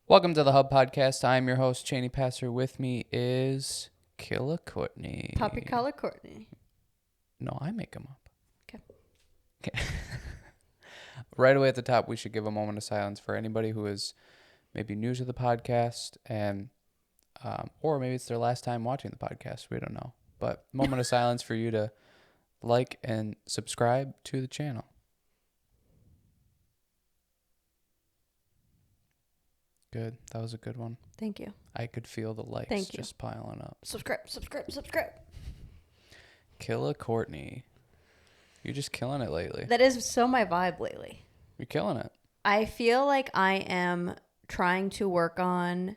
Welcome to the Hub Podcast. I'm your host, Cheney Passer. With me is Killa Courtney. Poppy Collar Courtney. No, I make them up. Okay. Right away at the top, we should give a moment of silence for anybody who is maybe new to the podcast and or maybe it's their last time watching the podcast. We don't know. But moment of silence for you to like and subscribe to the channel. Good. That was a good one. Thank you. I could feel the likes just piling up. Subscribe. Killa Courtney. You're just killing it lately. That is so my vibe lately. You're killing it. I feel like I am trying to work on,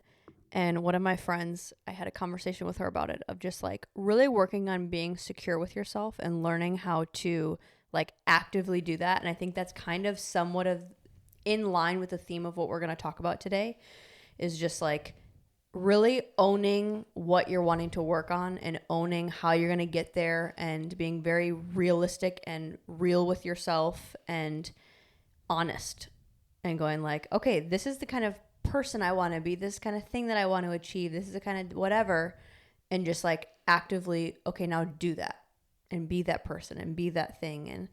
and one of my friends, I had a conversation with her about it, of just like really working on being secure with yourself and learning how to like actively do that. And I think that's kind of somewhat of in line with the theme of what we're going to talk about today, is just like really owning what you're wanting to work on and owning how you're going to get there, and being very realistic and real with yourself and honest, and going like, okay, this is the kind of person I want to be, this kind of thing that I want to achieve, this is the kind of whatever, and just like actively, okay, now do that and be that person and be that thing and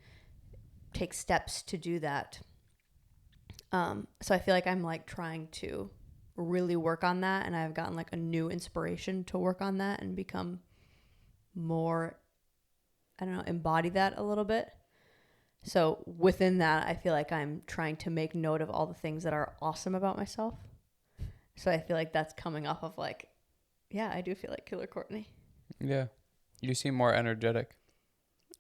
take steps to do that. So I feel like I'm like trying to really work on that, and I've gotten like a new inspiration to work on that and become more, I don't know, embody that a little bit. So within that, I feel like I'm trying to make note of all the things that are awesome about myself. So I feel like that's coming off of like, yeah, I do feel like Killer Courtney. Yeah. You seem more energetic.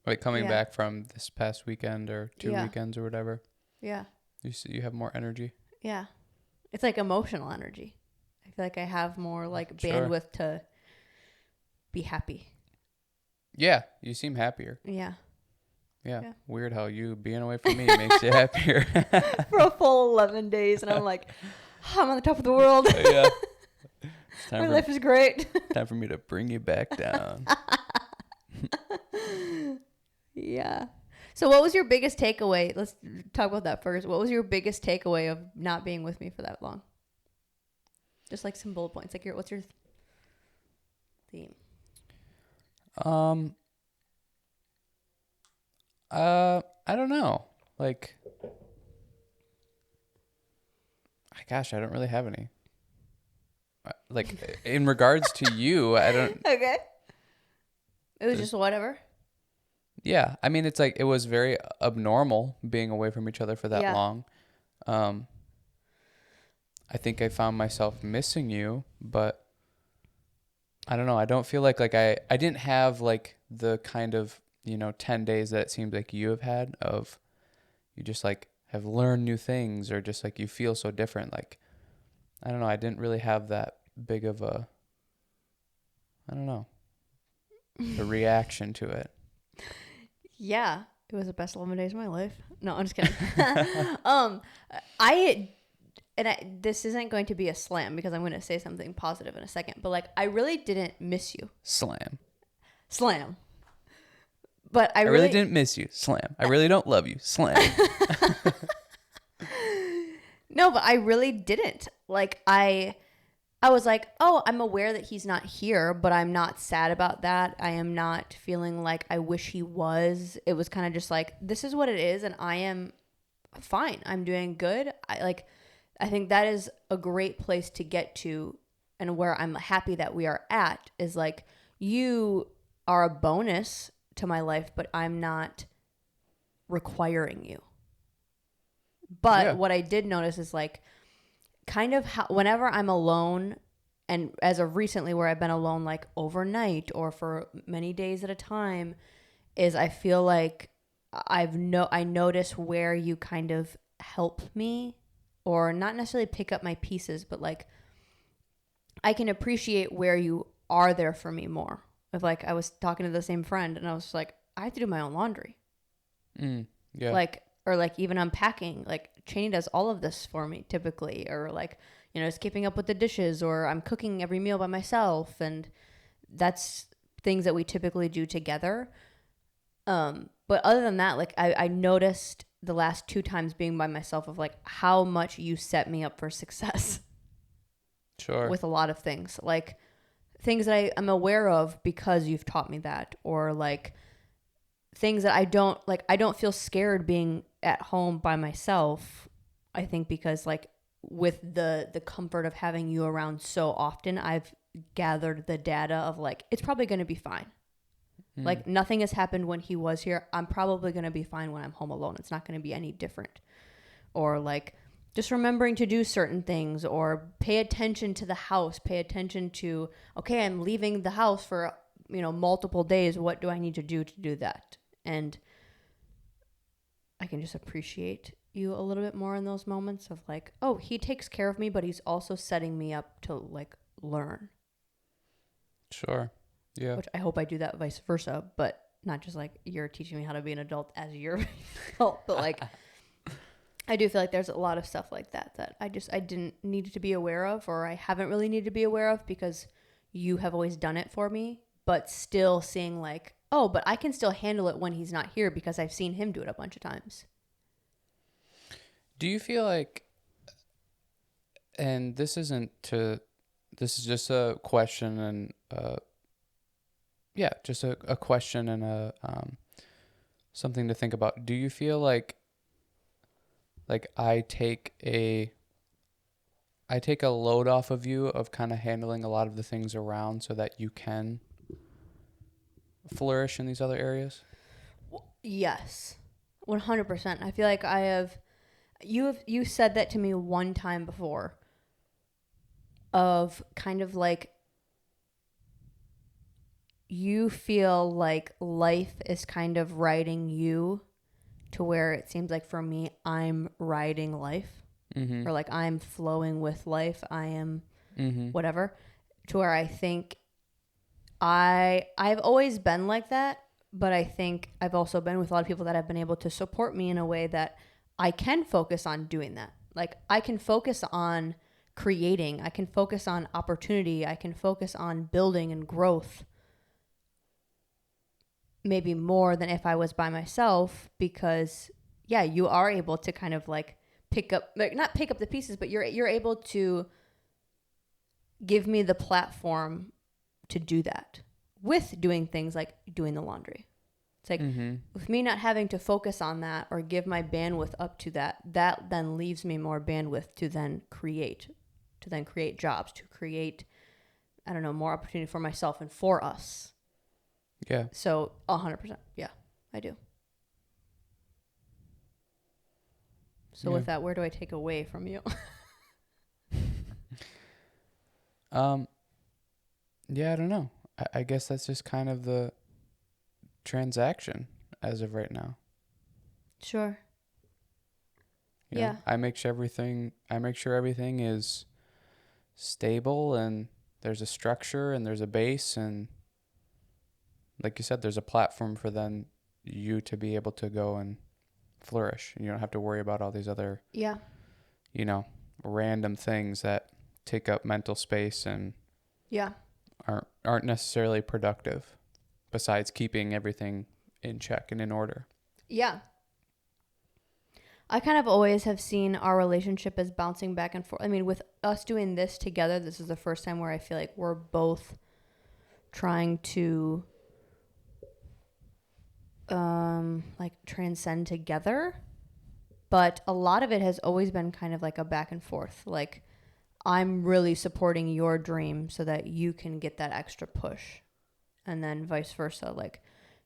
Like coming back from this past weekend or two weekends or whatever. Yeah. You have more energy. Yeah. It's like emotional energy. I feel like I have more like bandwidth to be happy. Yeah. You seem happier. Yeah. Yeah. Weird how you being away from me makes you happier. For a full 11 days. And I'm like, I'm on the top of the world. Yeah. My life is great. Time for me to bring you back down. Yeah. So what was your biggest takeaway? Let's talk about that first. What was your biggest takeaway of not being with me for that long? Just like some bullet points. Like what's your theme? I don't know. Like, gosh, I don't really have any. Like, in regards to you, I don't. Okay. It was just whatever. Yeah. I mean, it's like, it was very abnormal being away from each other for that long. I think I found myself missing you, but I don't know. I don't feel like I didn't have like the kind of, 10 days that it seems like you have had of you just like have learned new things, or just like you feel so different. Like, I don't know. I didn't really have that big of a, I don't know, a reaction to it. Yeah. It was the best 11 days of my life. No, I'm just kidding. This isn't going to be a slam because I'm going to say something positive in a second, but like, I really didn't miss you. Slam. But I really didn't miss you. Slam. I really don't love you. Slam. No, but I really didn't. Like, I was like, oh, I'm aware that he's not here, but I'm not sad about that. I am not feeling like I wish he was. It was kind of just like, this is what it is, and I am fine. I'm doing good. I think that is a great place to get to, and where I'm happy that we are at is like, you are a bonus to my life, but I'm not requiring you. But what I did notice is like, kind of how, whenever I'm alone, and as of recently where I've been alone like overnight or for many days at a time, is I feel like I notice where you kind of help me, or not necessarily pick up my pieces, but like I can appreciate where you are there for me more. If like I was talking to the same friend and I was like, I have to do my own laundry. Yeah. Like, or like even unpacking, like Cheney does all of this for me typically, or like, it's keeping up with the dishes, or I'm cooking every meal by myself. And that's things that we typically do together. But other than that, like I noticed the last 2 times being by myself of like how much you set me up for success. Sure. with a lot of things, like things that I am aware of because you've taught me that, or like things that I don't feel scared being at home by myself. I think because like with the comfort of having you around so often, I've gathered the data of like it's probably going to be fine. Like nothing has happened when he was here. I'm probably going to be fine when I'm home alone. It's not going to be any different. Or like just remembering to do certain things, or pay attention to the house, pay attention to, okay, I'm leaving the house for, multiple days. What do I need to do that? And I can just appreciate you a little bit more in those moments of like, oh, he takes care of me, but he's also setting me up to like learn. Sure. Yeah. Which I hope I do that vice versa, but not just like you're teaching me how to be an adult as you're an adult, but like I do feel like there's a lot of stuff like that I didn't need to be aware of, or I haven't really needed to be aware of because you have always done it for me, but still seeing like, oh, but I can still handle it when he's not here because I've seen him do it a bunch of times. Do you feel like, and this is just a question and just a question and a something to think about. Do you feel like I take a load off of you of kind of handling a lot of the things around so that you can flourish in these other areas? Yes. 100%. I feel like you said that to me one time before, of kind of like you feel like life is kind of riding you, to where it seems like for me I'm riding life, or like I'm flowing with life. I am whatever, to where I think I've always been like that, but I think I've also been with a lot of people that have been able to support me in a way that I can focus on doing that. Like I can focus on creating, I can focus on opportunity, I can focus on building and growth, maybe more than if I was by myself, because yeah, you are able to kind of like pick up, like not pick up the pieces, but you're able to give me the platform to do that with doing things like doing the laundry. It's like with me not having to focus on that or give my bandwidth up to that, that then leaves me more bandwidth to then create jobs, to create, I don't know, more opportunity for myself and for us. Yeah. So 100%. Yeah, I do. So with that, where do I take away from you? Yeah, I don't know. I guess that's just kind of the transaction as of right now. Sure. You know, I make sure everything is stable and there's a structure and there's a base, and like you said, there's a platform for then you to be able to go and flourish. You don't have to worry about all these other random things that take up mental space and aren't necessarily productive, besides keeping everything in check and in order. Yeah. I kind of always have seen our relationship as bouncing back and forth. I mean, with us doing this together, this is the first time where I feel like we're both trying to like transcend together. But a lot of it has always been kind of like a back and forth. Like I'm really supporting your dream so that you can get that extra push. And then vice versa. Like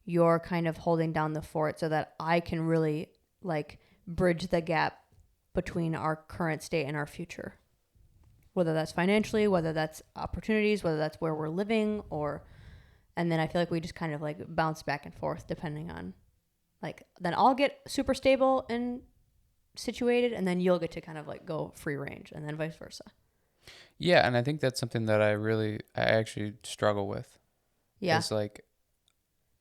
you're kind of holding down the fort so that I can really like bridge the gap between our current state and our future. Whether that's financially, whether that's opportunities, whether that's where we're living, and then I feel like we just kind of like bounce back and forth depending on, like, then I'll get super stable and situated, and then you'll get to kind of like go free range, and then vice versa. Yeah, and I think that's something that I actually struggle with. Yeah. It's like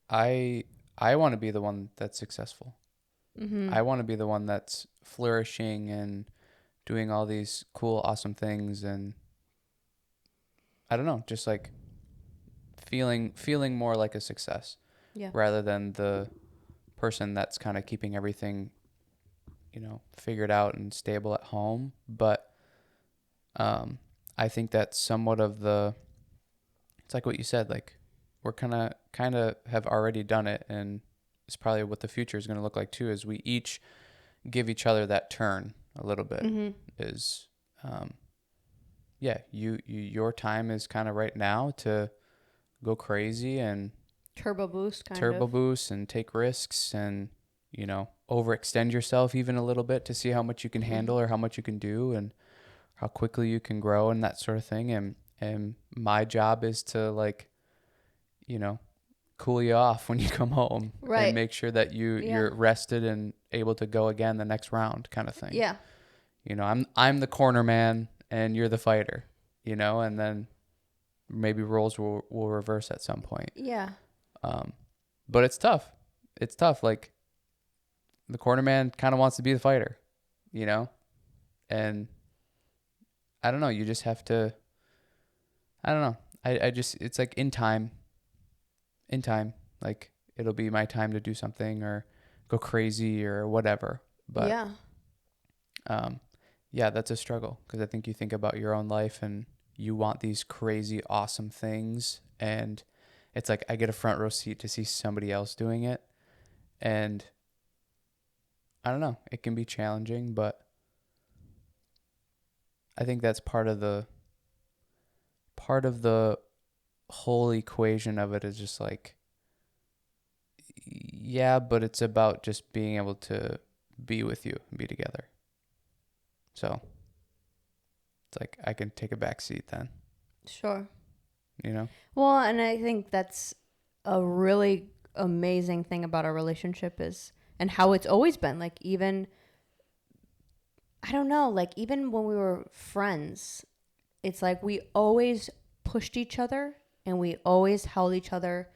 I want to be the one that's successful. I want to be the one that's flourishing and doing all these cool, awesome things, and I don't know, just like feeling more like a success, rather than the person that's kind of keeping everything, figured out and stable at home. But I think that's somewhat of the, it's like what you said, like we're kind of have already done it, and it's probably what the future is going to look like too, is we each give each other that turn a little bit. Mm-hmm. Is yeah, your time is kind of right now to go crazy and Turbo boost, kind turbo of. boost and take risks and, you know, overextend yourself even a little bit to see how much you can handle or how much you can do and how quickly you can grow and that sort of thing. And my job is to, like, you know, cool you off when you come home and Right. make sure that Yeah. you're rested and able to go again the next round, kind of thing. Yeah. You know, I'm the corner man and you're the fighter, you know, and then maybe roles will reverse at some point. Yeah. But it's tough. It's tough. Like, the corner man kind of wants to be the fighter, you know? And I don't know, you just have to, I don't know. I just, it's like in time, like it'll be my time to do something or go crazy or whatever. But Yeah. yeah, that's a struggle because I think you think about your own life and you want these crazy, awesome things. And it's like I get a front row seat to see somebody else doing it. And I don't know, it can be challenging, but I think that's part of the whole equation of it is just like, yeah, but it's about just being able to be with you and be together. So it's like I can take a back seat then, Sure. you know? Well, and I think that's a really amazing thing about our relationship is, and how it's always been. Like, even, I don't know, like, even when we were friends, it's like we always pushed each other and we always held each other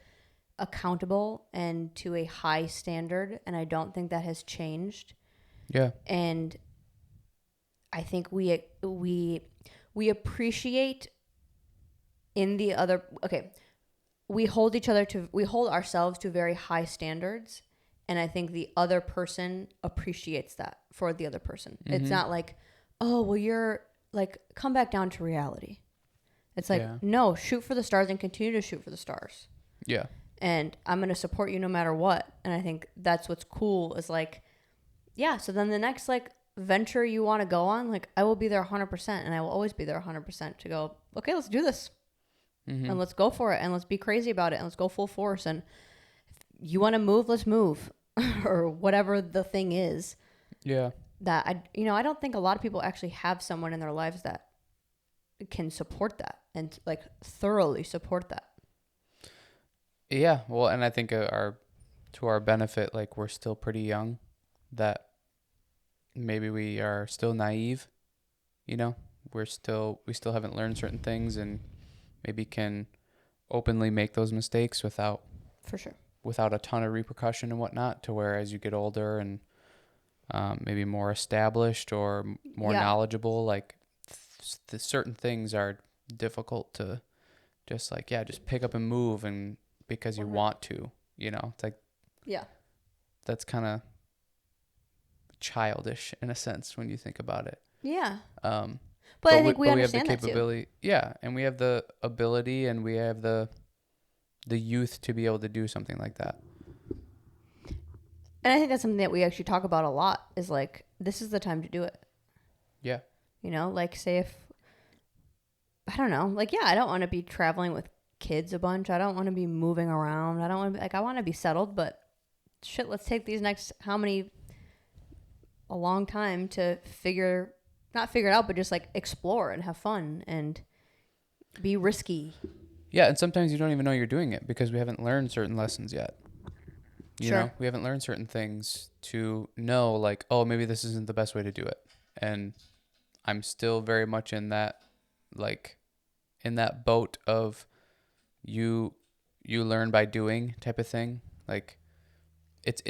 accountable and to a high standard. And I don't think that has changed. Yeah. And I think we appreciate in the other, okay, we hold ourselves to very high standards, and I think the other person appreciates that for the other person. Mm-hmm. It's not like, oh, well, you're like, come back down to reality. It's like, Yeah. no, shoot for the stars and continue to shoot for the stars. Yeah. And I'm going to support you no matter what. And I think that's what's cool is like, yeah, so then the next like venture you want to go on, like, I will be there 100%, and I will always be there 100% to go, okay, let's do this. Mm-hmm. And let's go for it, and let's be crazy about it, and let's go full force. And if you want to move, let's move. Or whatever the thing is. Yeah. That I don't think a lot of people actually have someone in their lives that can support that and like thoroughly support that. Yeah. Well, and I think to our benefit, like we're still pretty young, that maybe we are still naive, you know, we still haven't learned certain things and maybe can openly make those mistakes For sure. without a ton of repercussion and whatnot, to where as you get older and maybe more established or more knowledgeable, like certain things are difficult to just like, yeah, just pick up and move and because you want to, you know, it's like, yeah, that's kind of childish in a sense when you think about it. Yeah. But I think we understand have the capability. Yeah, and we have the ability and we have the youth to be able to do something like that. And I think that's something that we actually talk about a lot is like, this is the time to do it. Yeah. You know, like say if, I don't know, like, yeah, I don't want to be traveling with kids a bunch. I don't want to be moving around. I don't want to be, like, I want to be settled, but shit, let's take these next, a long time to not figure it out, but just like explore and have fun and be risky. Yeah, and sometimes you don't even know you're doing it because we haven't learned certain lessons yet. You know, we haven't learned certain things to know, like, oh, maybe this isn't the best way to do it. And I'm still very much in that, like, in that boat of you learn by doing type of thing. Like, it's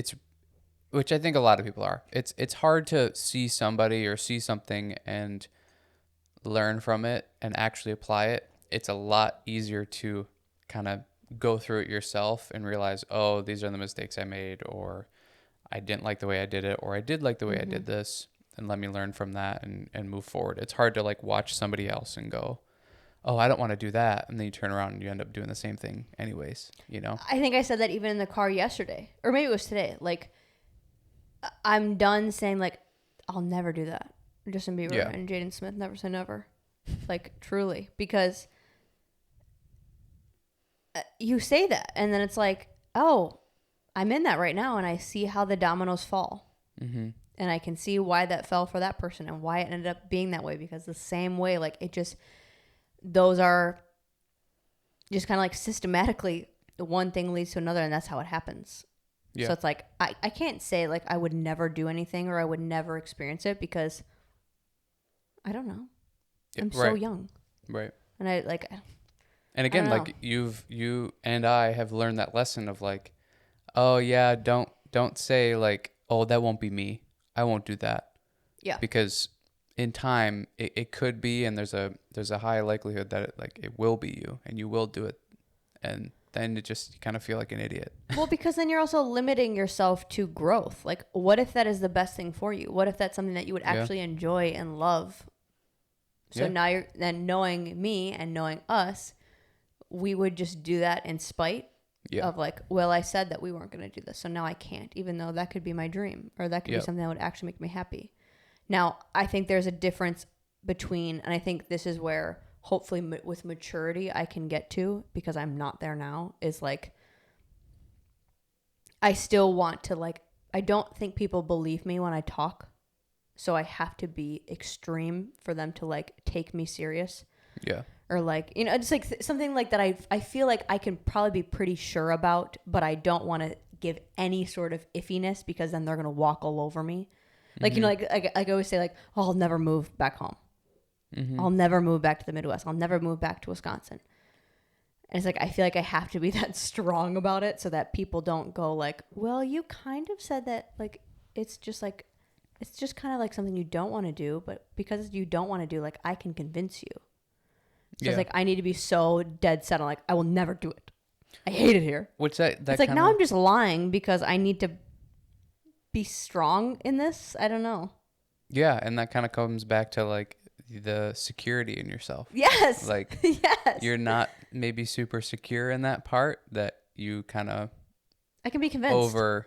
which I think a lot of people are. It's hard to see somebody or see something and learn from it and actually apply it. It's a lot easier to kind of go through it yourself and realize, oh, these are the mistakes I made, or I didn't like the way I did it, or I did like the way I did this. let me learn from that and move forward. It's hard to like watch somebody else and go, oh, I don't want to do that. And then you turn around and you end up doing the same thing anyways, you know? I think I said that even in the car yesterday, or maybe it was today. Like, I'm done saying, like, I'll never do that. Justin Bieber and Jaden Smith, never say never. Like, truly. Because you say that, and then it's like, oh, I'm in that right now, and I see how the dominoes fall. Mm-hmm. And I can see why that fell for that person and why it ended up being that way. Because the same way, like, it just, those are just kind of like systematically, one thing leads to another, and that's how it happens. Yeah. So it's like, I can't say like I would never do anything or I would never experience it because I don't know. I'm so young. Right. And I like, and again, like you and I have learned that lesson of like, oh yeah, don't say like, oh, that won't be me. I won't do that. Yeah. Because in time it could be, and there's a high likelihood that it will be you and you will do it. And then it just, you kind of feel like an idiot. Well, because then you're also limiting yourself to growth. Like, what if that is the best thing for you? What if that's something that you would actually enjoy and love? So now you're then knowing me and knowing us, we would just do that in spite of like, well, I said that we weren't going to do this, so now I can't, even though that could be my dream or that could be something that would actually make me happy. Now, I think there's a difference between, and I think this is where hopefully with maturity I can get to, because I'm not there now, is like, I still want to like, I don't think people believe me when I talk. So I have to be extreme for them to like take me serious. Yeah. Or like, you know, just like something like that I feel like I can probably be pretty sure about, but I don't want to give any sort of iffiness because then they're going to walk all over me. Like, you know, like I always say like, oh, I'll never move back home. Mm-hmm. I'll never move back to the Midwest. I'll never move back to Wisconsin. And it's like, I feel like I have to be that strong about it so that people don't go like, well, you kind of said that, like, it's just kind of like something you don't want to do, but because you don't want to do, like, I can convince you. So it's like, I need to be so dead set on like, I will never do it. I hate it here. Which that it's like, now I'm just lying because I need to be strong in this. I don't know. Yeah. And that kind of comes back to like the security in yourself. Yes. Like, yes. You're not maybe super secure in that part that you kind of, I can be convinced. And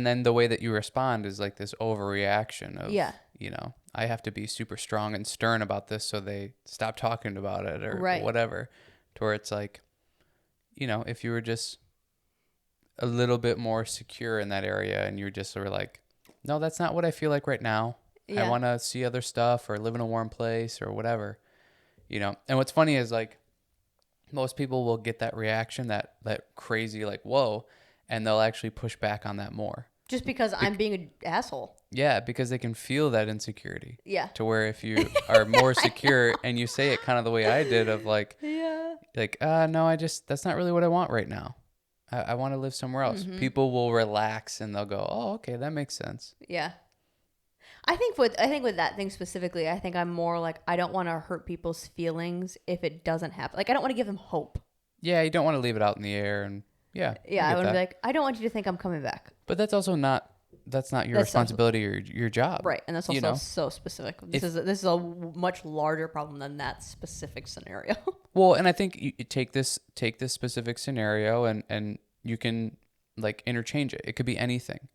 then the way that you respond is like this overreaction of, you know, I have to be super strong and stern about this so they stop talking about it or whatever. To where it's like, you know, if you were just a little bit more secure in that area and you're just sort of like, no, that's not what I feel like right now. I want to see other stuff or live in a warm place or whatever, you know. And what's funny is like most people will get that reaction, that crazy like, whoa, and they'll actually push back on that more. Just because I'm being an asshole. Yeah, because they can feel that insecurity. Yeah. To where if you are more secure and you say it kind of the way I did of like, no, that's not really what I want right now. I want to live somewhere else. Mm-hmm. People will relax and they'll go, oh, okay, that makes sense. Yeah. I think with that thing specifically, I think I'm more like, I don't want to hurt people's feelings if it doesn't happen. Like, I don't want to give them hope. Yeah, you don't want to leave it out in the air. And yeah, I want to be like, I don't want you to think I'm coming back. But that's also not your responsibility or your job. Right. And that's also so specific. This is a much larger problem than that specific scenario. Well, and I think you take this specific scenario and you can like interchange it. It could be anything.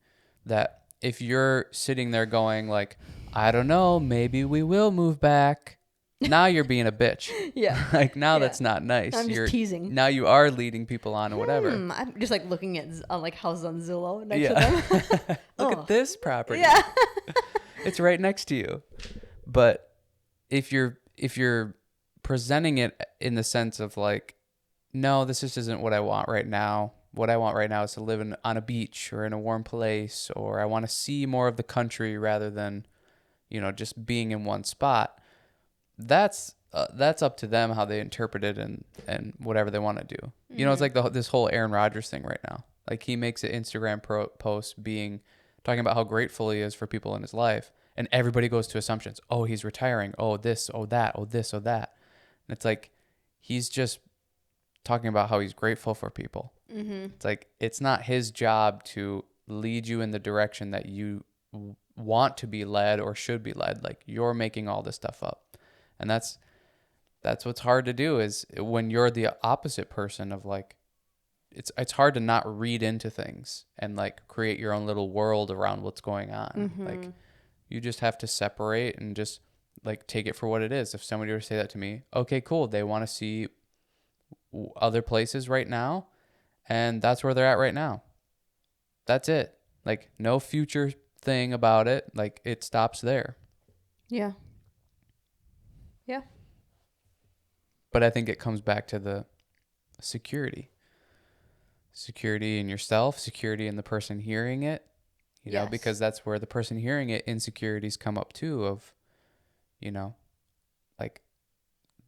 That if you're sitting there going like, I don't know, maybe we will move back. Now you're being a bitch. Yeah. Like now that's not nice. I'm just teasing. Now you are leading people on or whatever. I'm just like looking at like houses on Zillow next to them. Look at this property. Yeah. It's right next to you. But if you're presenting it in the sense of like, no, this just isn't what I want right now. What I want right now is to live on a beach or in a warm place, or I want to see more of the country rather than, you know, just being in one spot. That's up to them how they interpret it and whatever they want to do. Mm-hmm. You know, it's like this whole Aaron Rodgers thing right now. Like he makes an Instagram post talking about how grateful he is for people in his life, and everybody goes to assumptions. Oh, he's retiring. Oh, this. Oh, that. Oh, this. Oh, that. And it's like he's just talking about how he's grateful for people. Mm-hmm. It's like it's not his job to lead you in the direction that you want to be led or should be led. Like you're making all this stuff up. And that's what's hard to do is when you're the opposite person of like, it's hard to not read into things and like create your own little world around what's going on. Like you just have to separate and just like take it for what it is. If somebody were to say that to me, okay, cool. They want to see other places right now, and that's where they're at right now. That's it. Like no future thing about it. Like it stops there. Yeah. Yeah. But I think it comes back to the security in yourself, security in the person hearing it, you know, because that's where the person hearing it, insecurities come up too of, you know, like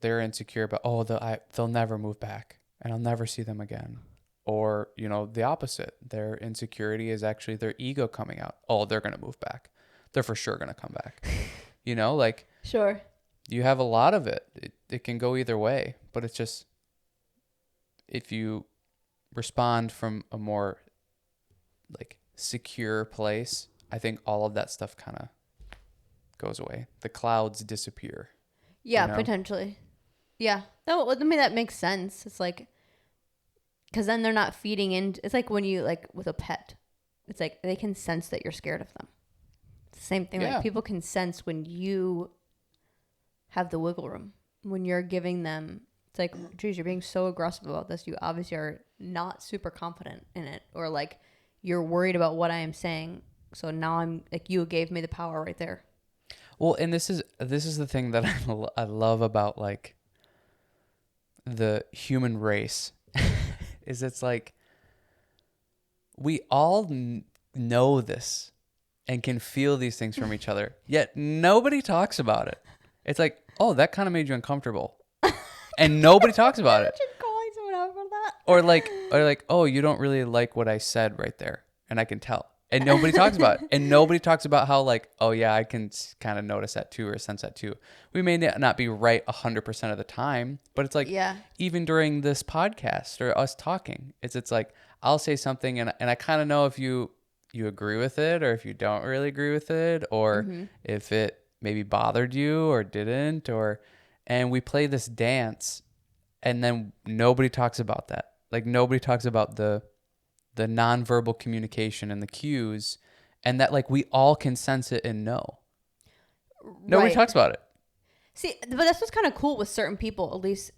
they're insecure about, oh, they'll never move back and I'll never see them again. Or, you know, the opposite. Their insecurity is actually their ego coming out. Oh, they're going to move back. They're for sure going to come back. You know, like. Sure. You have a lot of it. It can go either way. But it's just, if you respond from a more, like, secure place, I think all of that stuff kind of goes away. The clouds disappear. Yeah, you know? Potentially. Yeah. I mean, that makes sense. It's like, because then they're not feeding in. It's like when you, like, with a pet. It's like they can sense that you're scared of them. It's the same thing. Yeah. Like, people can sense when you have the wiggle room. When you're giving them, it's like, geez, you're being so aggressive about this. You obviously are not super confident in it. Or, like, you're worried about what I am saying. So now I'm, like, you gave me the power right there. Well, and this is the thing that I love about, like, the human race. Is it's like we all know this and can feel these things from each other, yet nobody talks about it. It's like, oh, that kind of made you uncomfortable, and nobody talks about it. Calling someone out for that. Or like, oh, you don't really like what I said right there, and I can tell. And nobody talks about it. And nobody talks about how, like, oh, yeah, I can kind of notice that too or sense that too. We may not be right 100% of the time, but it's like, yeah, even during this podcast or us talking, it's like I'll say something and I kind of know if you agree with it or if you don't really agree with it or if it maybe bothered you or didn't and we play this dance and then nobody talks about that. Like nobody talks about the nonverbal communication and the cues, and that like we all can sense it and know. Nobody talks about it. See, but that's what's kind of cool with certain people, at least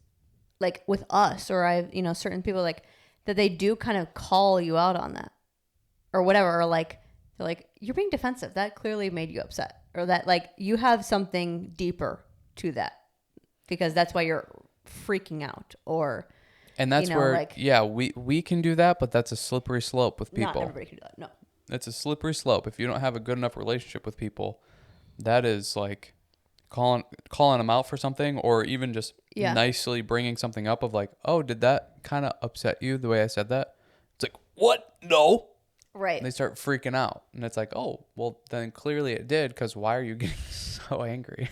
like with us, or certain people like that they do kind of call you out on that or whatever, or like they're like, you're being defensive. That clearly made you upset, or that like you have something deeper to that because that's why you're freaking out, or. And that's where, like, yeah, we can do that, but that's a slippery slope with people. Not everybody can do that, no. It's a slippery slope. If you don't have a good enough relationship with people, that is like calling them out for something or even just nicely bringing something up of like, oh, did that kind of upset you the way I said that? It's like, what? No. Right. And they start freaking out. And it's like, oh, well, then clearly it did because why are you getting so angry?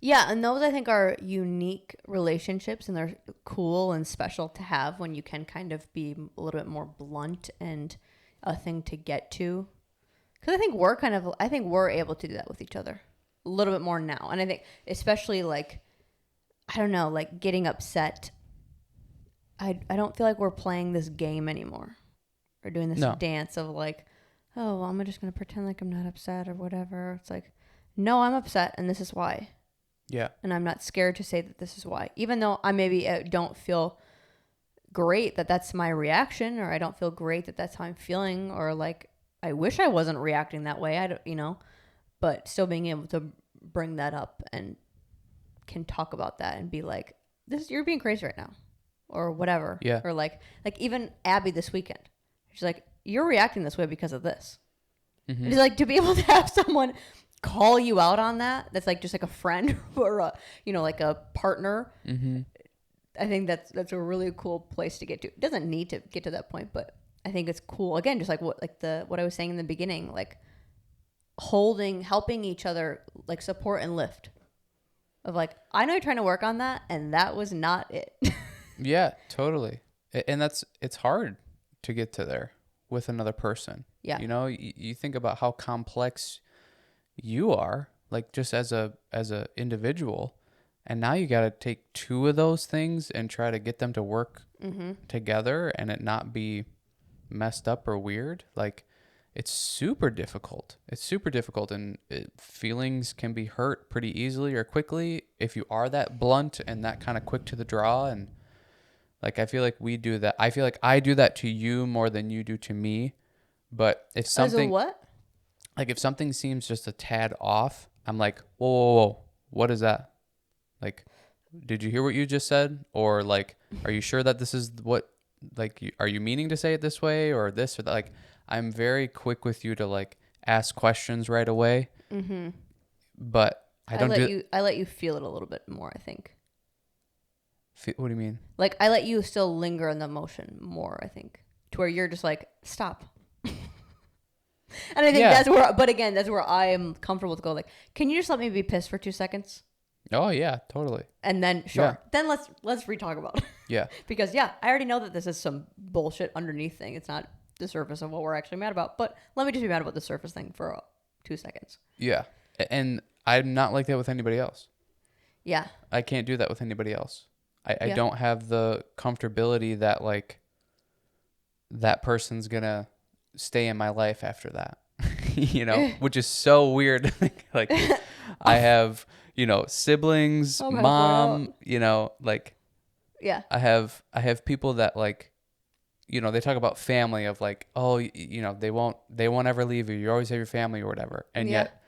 Yeah, and those I think are unique relationships, and they're cool and special to have when you can kind of be a little bit more blunt and a thing to get to. Because I think we're able to do that with each other a little bit more now, and I think especially like, I don't know, like getting upset. I don't feel like we're playing this game anymore, or doing this dance of like, oh, well, I'm just gonna pretend like I'm not upset or whatever. It's like, no, I'm upset, and this is why. Yeah. And I'm not scared to say that this is why. Even though I maybe don't feel great that that's my reaction, or I don't feel great that that's how I'm feeling, or like I wish I wasn't reacting that way. I don't, but still being able to bring that up and can talk about that and be like, you're being crazy right now, or whatever. Yeah. Or like even Abby this weekend, she's like, you're reacting this way because of this. Mm-hmm. It's like to be able to have someone call you out on that's like just like a friend or a like a partner. Mm-hmm. I think that's a really cool place to get to. It doesn't need to get to that point, but I think it's cool. Again, just like what I was saying in the beginning, like helping each other, like support and lift. Of like, I know you're trying to work on that, and that was not it. Yeah, totally. And it's hard to get to there with another person. Yeah. You think about how complex you are, like just as a individual. And now you got to take two of those things and try to get them to work together and it not be messed up or weird. Like it's super difficult. It's super difficult, and feelings can be hurt pretty easily or quickly if you are that blunt and that kind of quick to the draw. And like I feel like we do that. I feel like I do that to you more than you do to me. But if As a something what? like if something seems just a tad off, I'm like, whoa, whoa, whoa, what is that? Like, did you hear what you just said? Or like, are you sure that this is what, like, are you meaning to say it this way or this or that? Like, I'm very quick with you to like ask questions right away. Mm-hmm. But I don't do. I let you feel it a little bit more, I think. What do you mean? Like, I let you still linger in the emotion more, I think. To where you're just like, stop. And I think that's where, but again, that's where I am comfortable to go. Like, can you just let me be pissed for 2 seconds? Oh yeah, totally. And then sure, then let's re-talk about it. Yeah. Because I already know that this is some bullshit underneath thing. It's not the surface of what we're actually mad about. But let me just be mad about the surface thing for 2 seconds. Yeah, and I'm not like that with anybody else. Yeah. I can't do that with anybody else. I don't have the comfortability that like that person's gonna stay in my life after that. Which is so weird. Like I have, siblings, mom, like yeah. I have people that like, they talk about family of like, oh, they won't ever leave you. You always have your family or whatever. And yet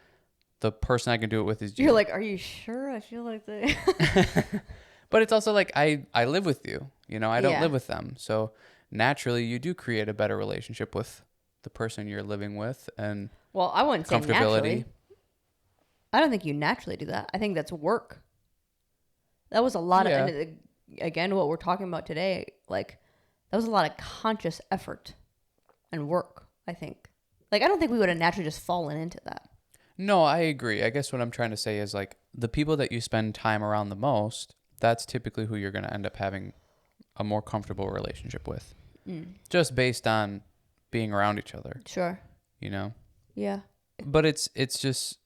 the person I can do it with is you. You're like, are you sure? I feel like they But it's also like I live with you, I don't live with them. So naturally you do create a better relationship with the person you're living with, and well, I wouldn't say comfortability. Naturally. I don't think you naturally do that. I think that's work. That was a lot of, and again, what we're talking about today, like that was a lot of conscious effort and work, I think. Like, I don't think we would have naturally just fallen into that. No, I agree. I guess what I'm trying to say is like the people that you spend time around the most, that's typically who you're going to end up having a more comfortable relationship with. Just based on being around each other. Sure. Yeah. But it's just,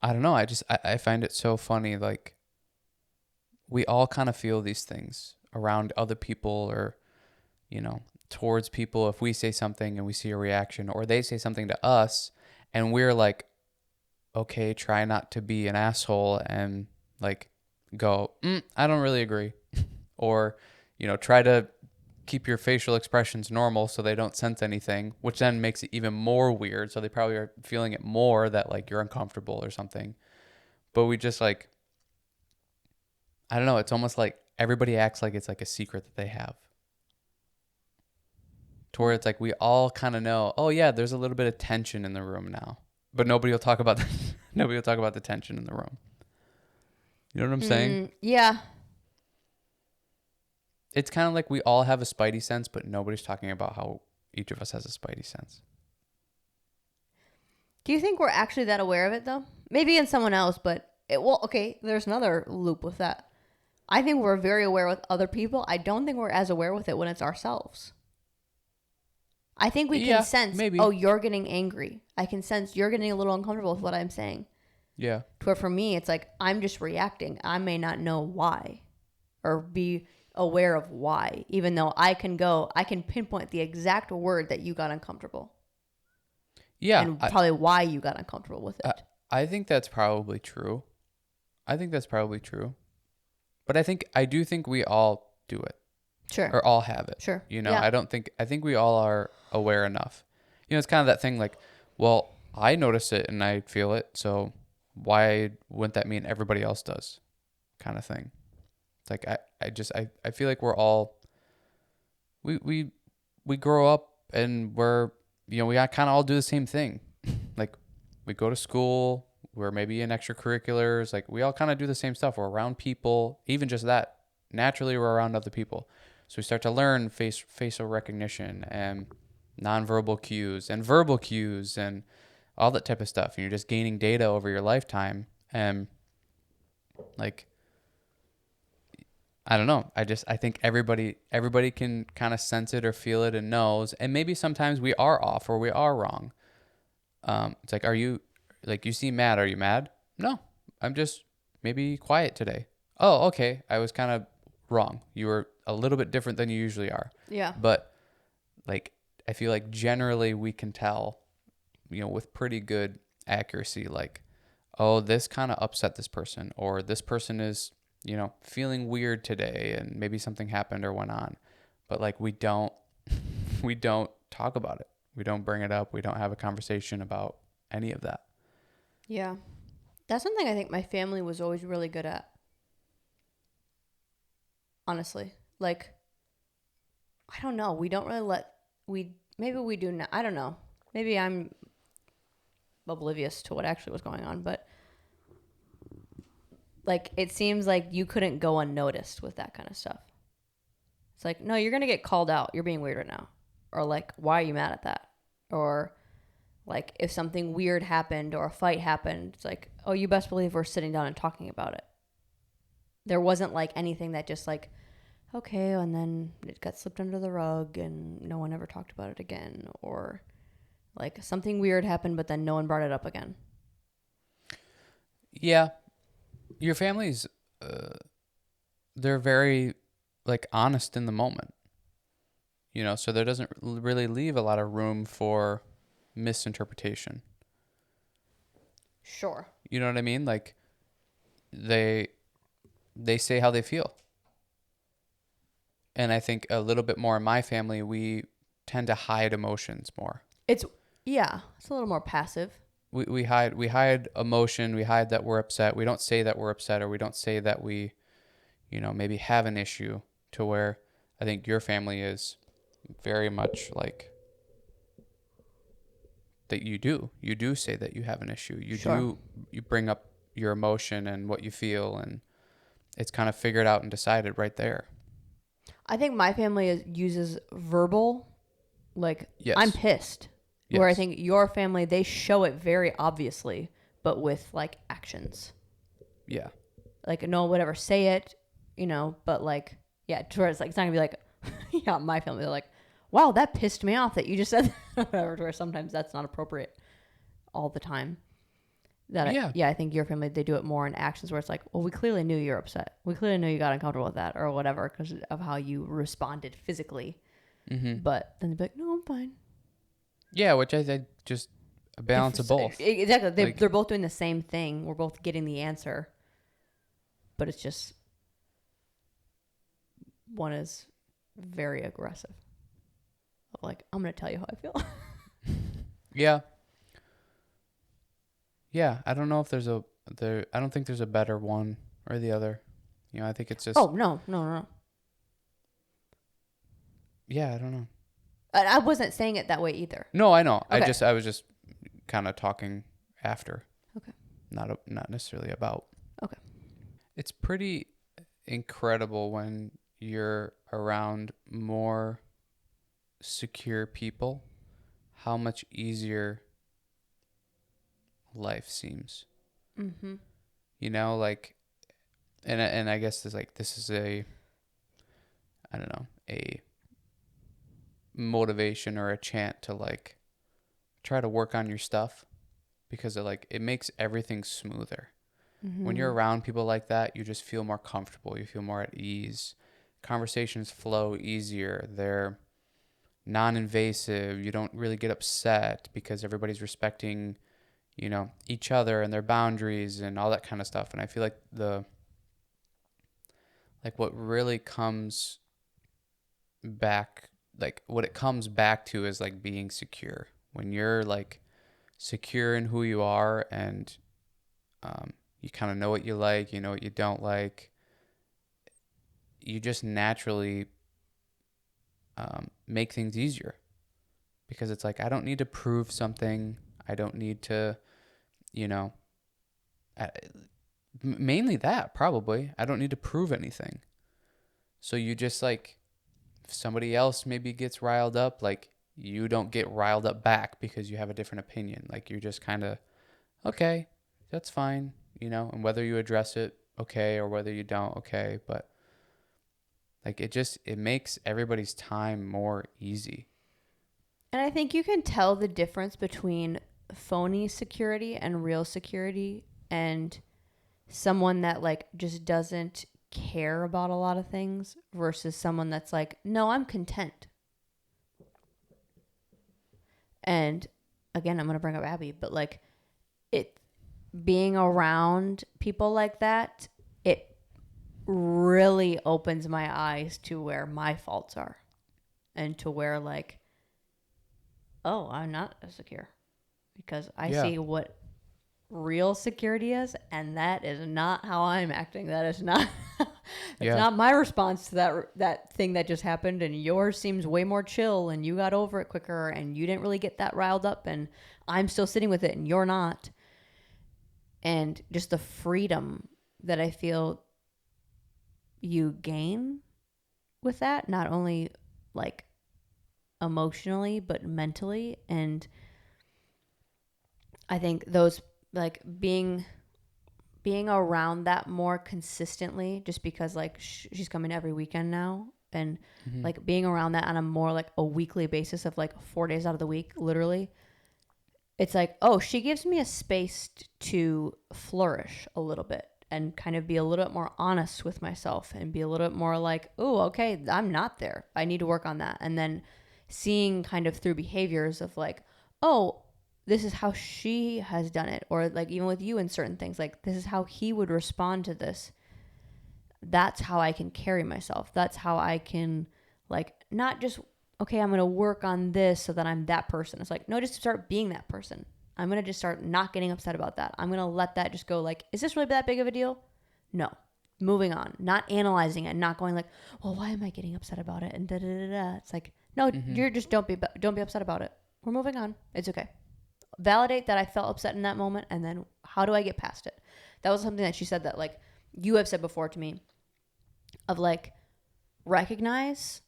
I don't know. I find it so funny. Like we all kind of feel these things around other people or, towards people. If we say something and we see a reaction, or they say something to us and we're like, okay, try not to be an asshole and like go, I don't really agree. Or, try to keep your facial expressions normal so they don't sense anything, which then makes it even more weird. So they probably are feeling it more that like you're uncomfortable or something. But we just like, I don't know. It's almost like everybody acts like it's like a secret that they have. To where it's like we all kind of know, oh yeah, there's a little bit of tension in the room now. But nobody will talk about nobody will talk about the tension in the room. You know what I'm saying? Yeah. It's kind of like we all have a spidey sense, but nobody's talking about how each of us has a spidey sense. Do you think we're actually that aware of it, though? Maybe in someone else, but okay, there's another loop with that. I think we're very aware with other people. I don't think we're as aware with it when it's ourselves. I think we can sense, maybe. Oh, you're getting angry. I can sense you're getting a little uncomfortable with what I'm saying. Yeah. To where for me, it's like, I'm just reacting. I may not know why or be aware of why, even though I can pinpoint the exact word that you got uncomfortable. Yeah. And probably why you got uncomfortable with it. I think that's probably true. But I do think we all do it. Sure. Or all have it. Sure. I think we all are aware enough. It's kind of that thing like, well, I notice it and I feel it, so why wouldn't that mean everybody else does? Kind of thing. It's like I feel like we're all we grow up and we're we kind of all do the same thing. Like we go to school, we're maybe in extracurriculars, like we all kind of do the same stuff. We're around people, even just that. Naturally we're around other people. So we start to learn facial recognition and nonverbal cues and verbal cues and all that type of stuff. And you're just gaining data over your lifetime. And like, I don't know. I think everybody can kind of sense it or feel it and knows. And maybe sometimes we are off or we are wrong. It's like, are you like, you seem mad. Are you mad? No, I'm just maybe quiet today. Oh, okay. I was kind of wrong. You were a little bit different than you usually are. Yeah. But like, I feel like generally we can tell, with pretty good accuracy, like, oh, this kind of upset this person, or this person is, feeling weird today, and maybe something happened or went on. But like, we don't, we don't talk about it. We don't bring it up. We don't have a conversation about any of that. Yeah. That's something I think my family was always really good at. Honestly. Like, I don't know. We don't really maybe we do now. I don't know. Maybe I'm oblivious to what actually was going on, but like, it seems like you couldn't go unnoticed with that kind of stuff. It's like, no, you're going to get called out. You're being weird right now. Or like, why are you mad at that? Or like, if something weird happened or a fight happened, it's like, oh, you best believe we're sitting down and talking about it. There wasn't like anything that just like, okay, and then it got slipped under the rug and no one ever talked about it again. Or like, something weird happened, but then no one brought it up again. Yeah. Your family's, they're very like honest in the moment, so there doesn't really leave a lot of room for misinterpretation. Sure. You know what I mean? Like, they say how they feel. And I think a little bit more in my family, we tend to hide emotions more. It's a little more passive. We hide emotion. We hide that we're upset. We don't say that we're upset, or we don't say that we, maybe have an issue, to where I think your family is very much like that. You do say that you have an issue. Sure. You bring up your emotion and what you feel, and it's kind of figured out and decided right there. I think my family uses verbal, like, Yes. I'm pissed. Yes. Where I think your family, they show it very obviously, but with like actions. Yeah. Like, no one would ever say it, but like, yeah, to where it's like, it's not gonna be like, yeah, my family, they're like, wow, that pissed me off that you just said that. Whatever, to where sometimes that's not appropriate all the time. I think your family, they do it more in actions where it's like, well, we clearly knew you're upset. We clearly knew you got uncomfortable with that or whatever because of how you responded physically. Mm-hmm. But then they'd be like, no, I'm fine. Yeah, which I think just a balance of both. Exactly. They're both doing the same thing. We're both getting the answer. But it's just one is very aggressive. Like, I'm going to tell you how I feel. Yeah. Yeah, I don't know if I don't think there's a better one or the other. I think it's just. Oh, no. Yeah, I don't know. I wasn't saying it that way either. No, I know. Okay. I was just kind of talking after. Okay. Not necessarily about. Okay. It's pretty incredible when you're around more secure people, how much easier life seems. Mm-hmm. Like, and I guess this is a, I don't know, a motivation or a chant to like try to work on your stuff, because it makes everything smoother. Mm-hmm. When you're around people like that, you just feel more comfortable. You feel more at ease. Conversations flow easier. They're non-invasive. You don't really get upset because everybody's respecting, each other and their boundaries and all that kind of stuff. And I feel like what really comes back, like what it comes back to is like being secure. When you're like secure in who you are, and you kind of know what you like, you know what you don't like, you just naturally make things easier, because it's like, I don't need to prove something. I don't need to, mainly that, probably. I don't need to prove anything. So you just like, if somebody else maybe gets riled up, like, you don't get riled up back because you have a different opinion. Like, you're just kind of, okay, that's fine, and whether you address it, okay, or whether you don't, okay. But like, it makes everybody's time more easy. And I think you can tell the difference between phony security and real security, and someone that like just doesn't care about a lot of things versus someone that's like, no, I'm content. And again, I'm going to bring up Abby, but like it being around people like that, it really opens my eyes to where my faults are and to where like, oh, I'm not secure because I see what real security is, and that is not how I'm acting. That is not it's not my response to that thing that just happened, and yours seems way more chill and you got over it quicker and you didn't really get that riled up, and I'm still sitting with it and you're not. And just the freedom that I feel you gain with that, not only like emotionally but mentally. And I think those like being around that more consistently, just because like she's coming every weekend now, and like being around that on a more like a weekly basis of like 4 days out of the week, literally, it's like, oh, she gives me a space to flourish a little bit and kind of be a little bit more honest with myself and be a little bit more like, oh, okay, I'm not there, I need to work on that. And then seeing kind of through behaviors of like, oh, this is how she has done it. Or like even with you in certain things, like this is how he would respond to this. That's how I can carry myself. That's how I can like not just, okay, I'm going to work on this so that I'm that person. It's like, no, just start being that person. I'm going to just start not getting upset about that. I'm going to let that just go like, is this really that big of a deal? No. Moving on. Not analyzing it. Not going like, well, why am I getting upset about it? And da da da da. It's like, no, you're just don't be upset about it. We're moving on. It's okay. Validate that I felt upset in that moment, and then how do I get past it? That was something that she said that like you have said before to me, of like, recognize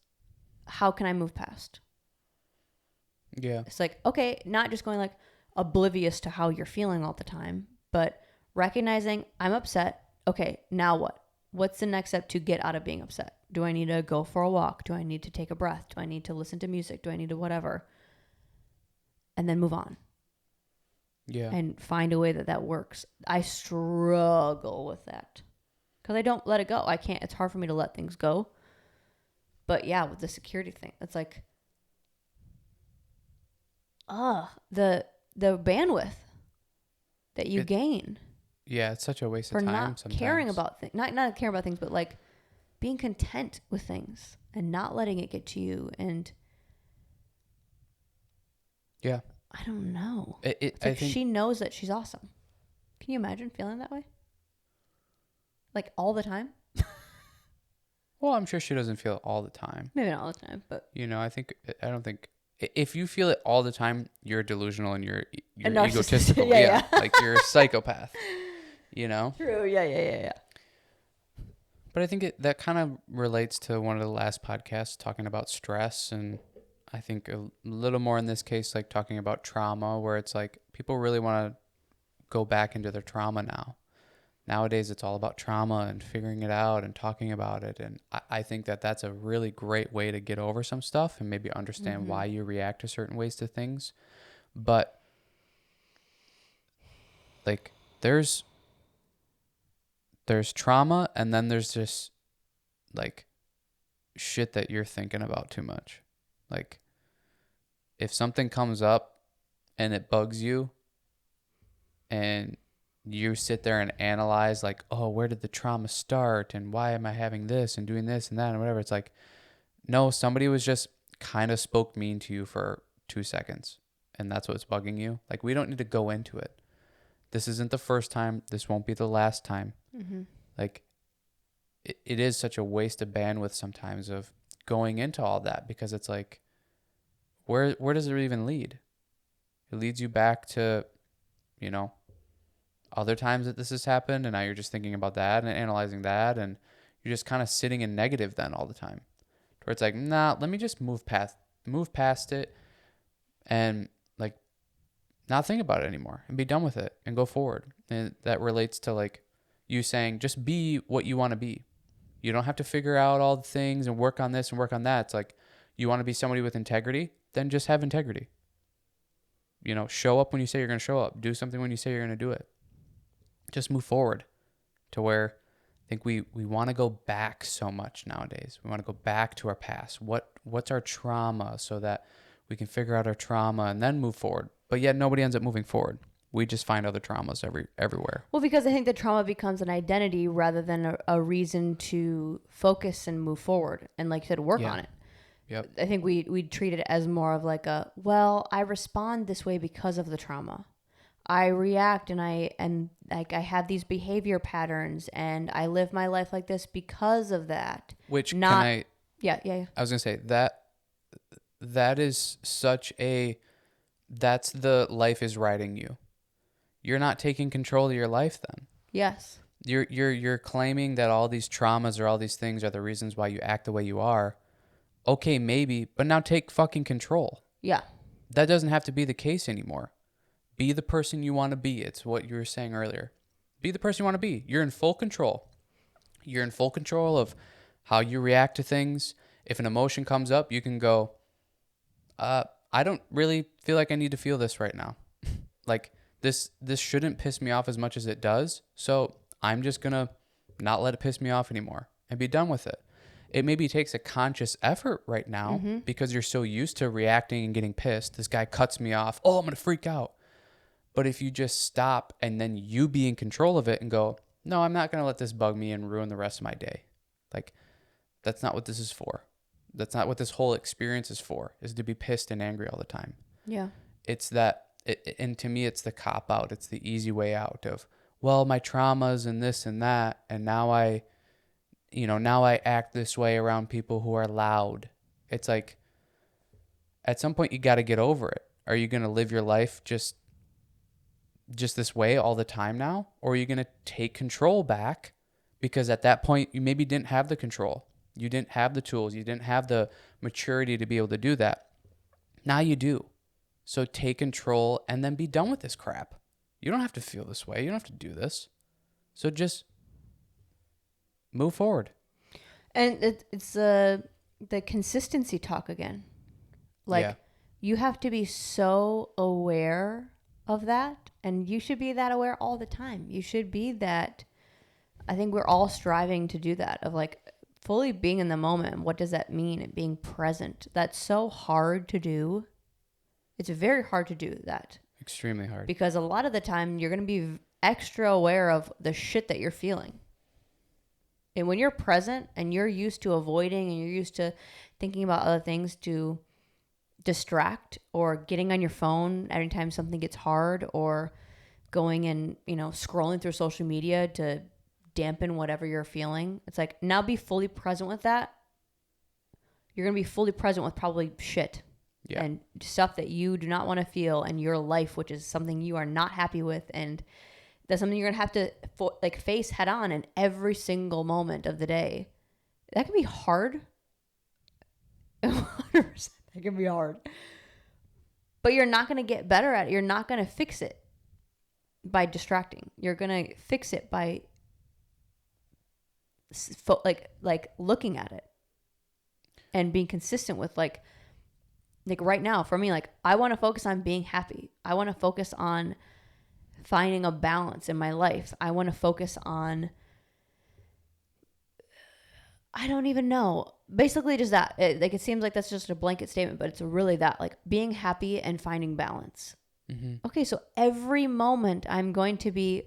how can I move past. Yeah. It's like, okay, not just going like oblivious to how you're feeling all the time, but recognizing I'm upset. Okay, now what? What's the next step to get out of being upset? Do I need to go for a walk? Do I need to take a breath? Do I need to listen to music? Do I need to whatever? And then move on. Yeah. And find a way that works. I struggle with that because I don't let it go. I can't. It's hard for me to let things go. But yeah, with the security thing, it's like, the bandwidth that you gain. Yeah, it's such a waste of time not sometimes. Caring about things, not caring about things, but like being content with things and not letting it get to you. And yeah, I don't know. It's like she knows that she's awesome. Can you imagine feeling that way? Like all the time? Well, I'm sure she doesn't feel it all the time. Maybe not all the time, but I don't think if you feel it all the time, you're delusional and you're egotistical. Yeah. Like you're a psychopath. True. Yeah. But I think that kind of relates to one of the last podcasts talking about stress, and I think a little more in this case, like talking about trauma, where it's like people really want to go back into their trauma now. Nowadays, it's all about trauma and figuring it out and talking about it. And I think that that's a really great way to get over some stuff and maybe understand why you react to certain ways to things. But like there's trauma, and then there's just like shit that you're thinking about too much. Like if something comes up and it bugs you and you sit there and analyze like, oh, where did the trauma start and why am I having this and doing this and that and whatever. It's like, no, somebody was just kind of spoke mean to you for 2 seconds and that's what's bugging you. Like, we don't need to go into it. This isn't the first time. This won't be the last time. Like it is such a waste of bandwidth sometimes of going into all that, because it's like, where does it even lead? It leads you back to, other times that this has happened, and now you're just thinking about that and analyzing that, and you're just kind of sitting in negative then all the time. Where it's like, nah, let me just move past it and like not think about it anymore and be done with it and go forward. And that relates to like you saying, just be what you want to be. You don't have to figure out all the things and work on this and work on that. It's like, you want to be somebody with integrity, then just have integrity. show up when you say you're going to show up. Do something when you say you're going to do it. Just move forward to where I think we want to go back so much nowadays. We want to go back to our past. What's our trauma so that we can figure out our trauma and then move forward. But yet nobody ends up moving forward. We just find other traumas everywhere. Well, because I think the trauma becomes an identity rather than a reason to focus and move forward and, like you said, work on it. Yep. I think we treat it as more of like I respond this way because of the trauma. I react and I have these behavior patterns and I live my life like this because of that. Which Yeah. I was going to say that is that's the life is riding you. You're not taking control of your life then. Yes. You're claiming that all these traumas or all these things are the reasons why you act the way you are. Okay, maybe, but now take fucking control. Yeah. That doesn't have to be the case anymore. Be the person you want to be. It's what you were saying earlier. Be the person you want to be. You're in full control. You're in full control of how you react to things. If an emotion comes up, you can go, I don't really feel like I need to feel this right now. Like, this shouldn't piss me off as much as it does. So I'm just going to not let it piss me off anymore and be done with it. It maybe takes a conscious effort right now because you're so used to reacting and getting pissed. This guy cuts me off. Oh, I'm going to freak out. But if you just stop and then you be in control of it and go, no, I'm not going to let this bug me and ruin the rest of my day. Like, that's not what this is for. That's not what this whole experience is for, is to be pissed and angry all the time. Yeah. It's that, and to me, it's the cop out. It's the easy way out of, well, my traumas and this and that. And now I act this way around people who are loud. It's like, at some point you got to get over it. Are you going to live your life just this way all the time now? Or are you going to take control back? Because at that point, you maybe didn't have the control. You didn't have the tools. You didn't have the maturity to be able to do that. Now you do. So take control and then be done with this crap. You don't have to feel this way. You don't have to do this. So just move forward. And it's the consistency talk again. Like, you have to be so aware of that. And you should be that aware all the time. You should be that. I think we're all striving to do that, of like fully being in the moment. What does that mean? And being present. That's so hard to do. It's very hard to do that. Extremely hard. Because a lot of the time you're going to be extra aware of the shit that you're feeling. And when you're present and you're used to avoiding and you're used to thinking about other things to distract, or getting on your phone anytime something gets hard, or going and, scrolling through social media to dampen whatever you're feeling. It's like, now be fully present with that. You're going to be fully present with probably shit. Yeah. And stuff that you do not want to feel in your life, which is something you are not happy with. And that's something you're going to have to face head on in every single moment of the day. That can be hard. 100%. That can be hard. But you're not going to get better at it. You're not going to fix it by distracting. You're going to fix it by looking at it and being consistent with like right now for me, like I want to focus on being happy. I want to focus on finding a balance in my life. I want to focus on, I don't even know, basically just that. It seems like that's just a blanket statement, but it's really that, like being happy and finding balance. Mm-hmm. Okay, so every moment I'm going to be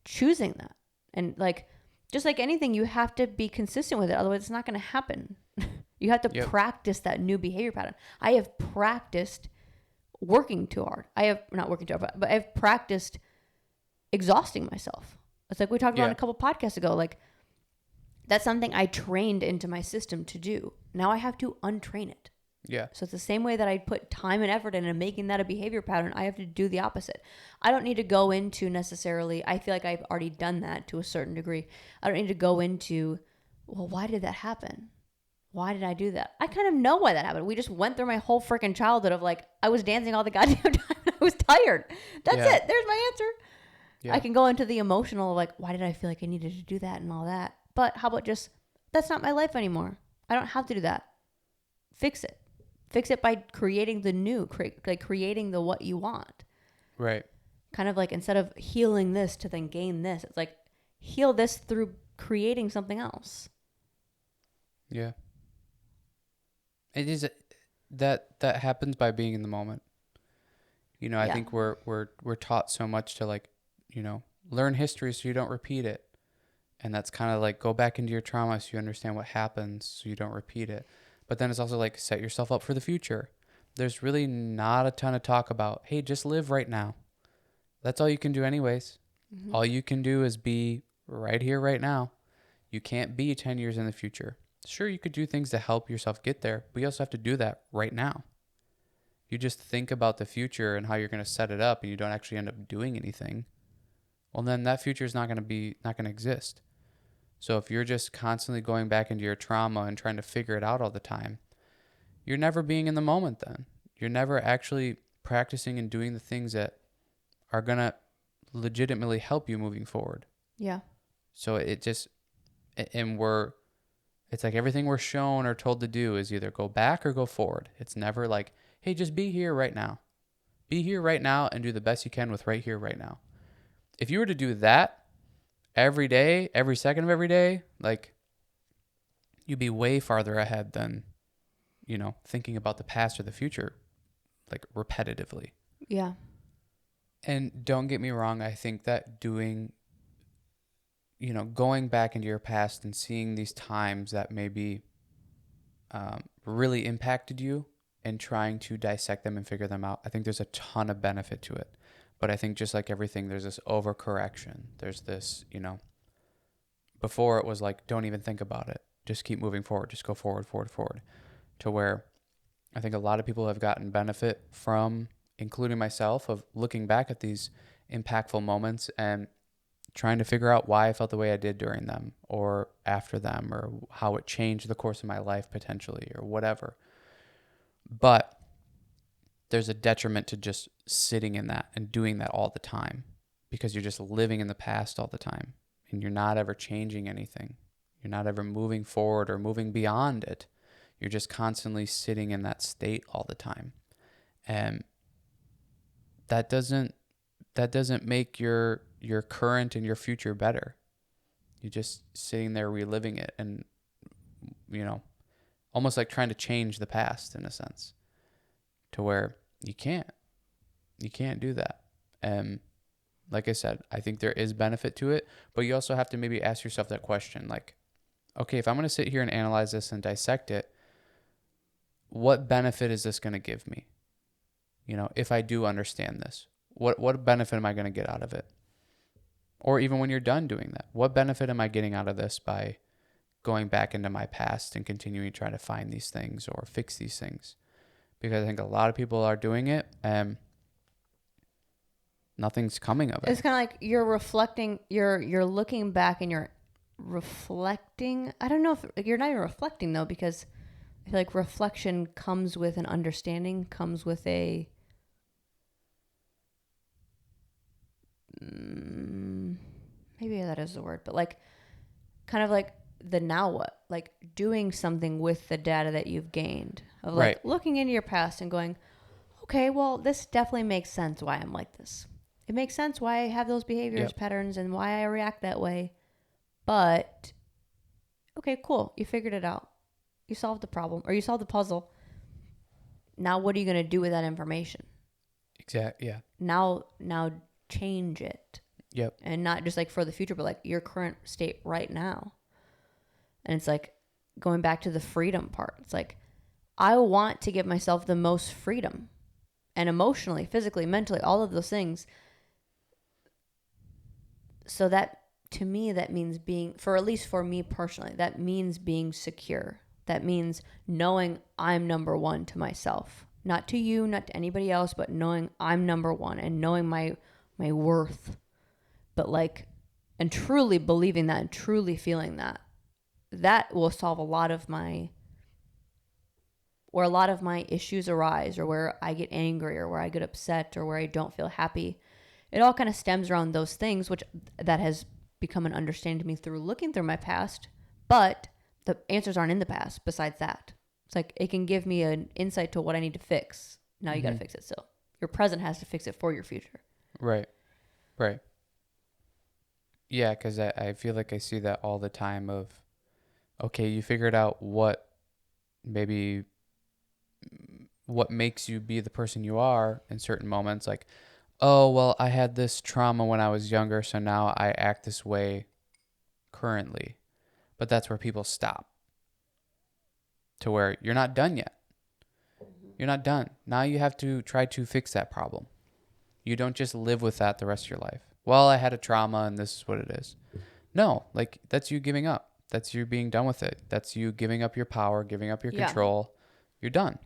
choosing that. And like, just like anything, you have to be consistent with it. Otherwise, it's not going to happen. You have to practice that new behavior pattern. I have practiced working too hard. Not working too hard, but I've practiced exhausting myself. It's like we talked about a couple podcasts ago. Like, that's something I trained into my system to do. Now I have to untrain it. Yeah. So it's the same way that I put time and effort into making that a behavior pattern. I have to do the opposite. I don't need to go into necessarily, I feel like I've already done that to a certain degree. I don't need to go into, well, why did that happen? Why did I do that? I kind of know why that happened. We just went through my whole freaking childhood of like, I was dancing all the goddamn time. I was tired. That's it. There's my answer. Yeah. I can go into the emotional, like, why did I feel like I needed to do that and all that? But how about just, that's not my life anymore. I don't have to do that. Fix it. Fix it by creating the new, creating the what you want. Right. Kind of like instead of healing this to then gain this, it's like heal this through creating something else. Yeah. It is that happens by being in the moment. I think we're taught so much to like, learn history so you don't repeat it. And that's kind of like go back into your trauma so you understand what happens so you don't repeat it. But then it's also like set yourself up for the future. There's really not a ton of talk about, hey, just live right now. That's all you can do anyways. Mm-hmm. All you can do is be right here, right now. You can't be 10 years in the future. Sure, you could do things to help yourself get there, but you also have to do that right now. You just think about the future and how you're going to set it up and you don't actually end up doing anything. Well, then that future is not going to exist. So if you're just constantly going back into your trauma and trying to figure it out all the time, you're never being in the moment then. You're never actually practicing and doing the things that are going to legitimately help you moving forward. Yeah. So it's like everything we're shown or told to do is either go back or go forward. It's never like, hey, just be here right now. Be here right now and do the best you can with right here, right now. If you were to do that every day, every second of every day, like you'd be way farther ahead than, thinking about the past or the future, like repetitively. Yeah. And don't get me wrong. I think that going back into your past and seeing these times that maybe really impacted you and trying to dissect them and figure them out, I think there's a ton of benefit to it. But I think just like everything, there's this overcorrection. There's this, before it was like, don't even think about it. Just keep moving forward. Just go forward, forward, forward. To where I think a lot of people have gotten benefit from, including myself, of looking back at these impactful moments and trying to figure out why I felt the way I did during them or after them or how it changed the course of my life potentially or whatever. But there's a detriment to just sitting in that and doing that all the time because you're just living in the past all the time and you're not ever changing anything. You're not ever moving forward or moving beyond it. You're just constantly sitting in that state all the time. And that doesn't make your current and your future better. You're just sitting there reliving it and, almost like trying to change the past in a sense to where you can't do that. And like I said, I think there is benefit to it, but you also have to maybe ask yourself that question. Like, okay, if I'm going to sit here and analyze this and dissect it, what benefit is this going to give me? If I do understand this, what benefit am I going to get out of it? Or even when you're done doing that, what benefit am I getting out of this by going back into my past and continuing to try to find these things or fix these things? Because I think a lot of people are doing it and nothing's coming of it. It's kind of like you're reflecting, you're looking back and you're reflecting. I don't know if you're not even reflecting though, because I feel like reflection comes with an understanding, comes with a maybe that is the word, but like kind of like the now what, like doing something with the data that you've gained of like looking into your past and going, okay, well, this definitely makes sense why I'm like this. It makes sense why I have those behaviors, patterns, and why I react that way. But okay, cool. You figured it out. You solved the problem or you solved the puzzle. Now what are you going to do with that information? Exactly. Yeah. Now change it. Yep. And not just like for the future, but like your current state right now. And it's like going back to the freedom part. It's like, I want to give myself the most freedom and emotionally, physically, mentally, all of those things. So that to me, that means being, for at least for me personally, that means being secure. That means knowing I'm number one to myself, not to you, not to anybody else, but knowing I'm number one and knowing my worth, but like, and truly believing that and truly feeling that. That will solve a lot of my issues arise, or where I get angry, or where I get upset, or where I don't feel happy. It all kind of stems around those things, which that has become an understanding to me through looking through my past. But the answers aren't in the past besides that. It's like it can give me an insight to what I need to fix. Now you got to fix it still. Your present has to fix it for your future. Right. Right. Yeah, because I feel like I see that all the time of, okay, you figured out maybe what makes you be the person you are in certain moments. Like, oh, well, I had this trauma when I was younger, so now I act this way currently. But that's where people stop, to where you're not done yet. You're not done. Now you have to try to fix that problem. You don't just live with that the rest of your life. Well, I had a trauma and this is what it is. No, like that's you giving up. That's you being done with it. That's you giving up your power, giving up your control. You're done.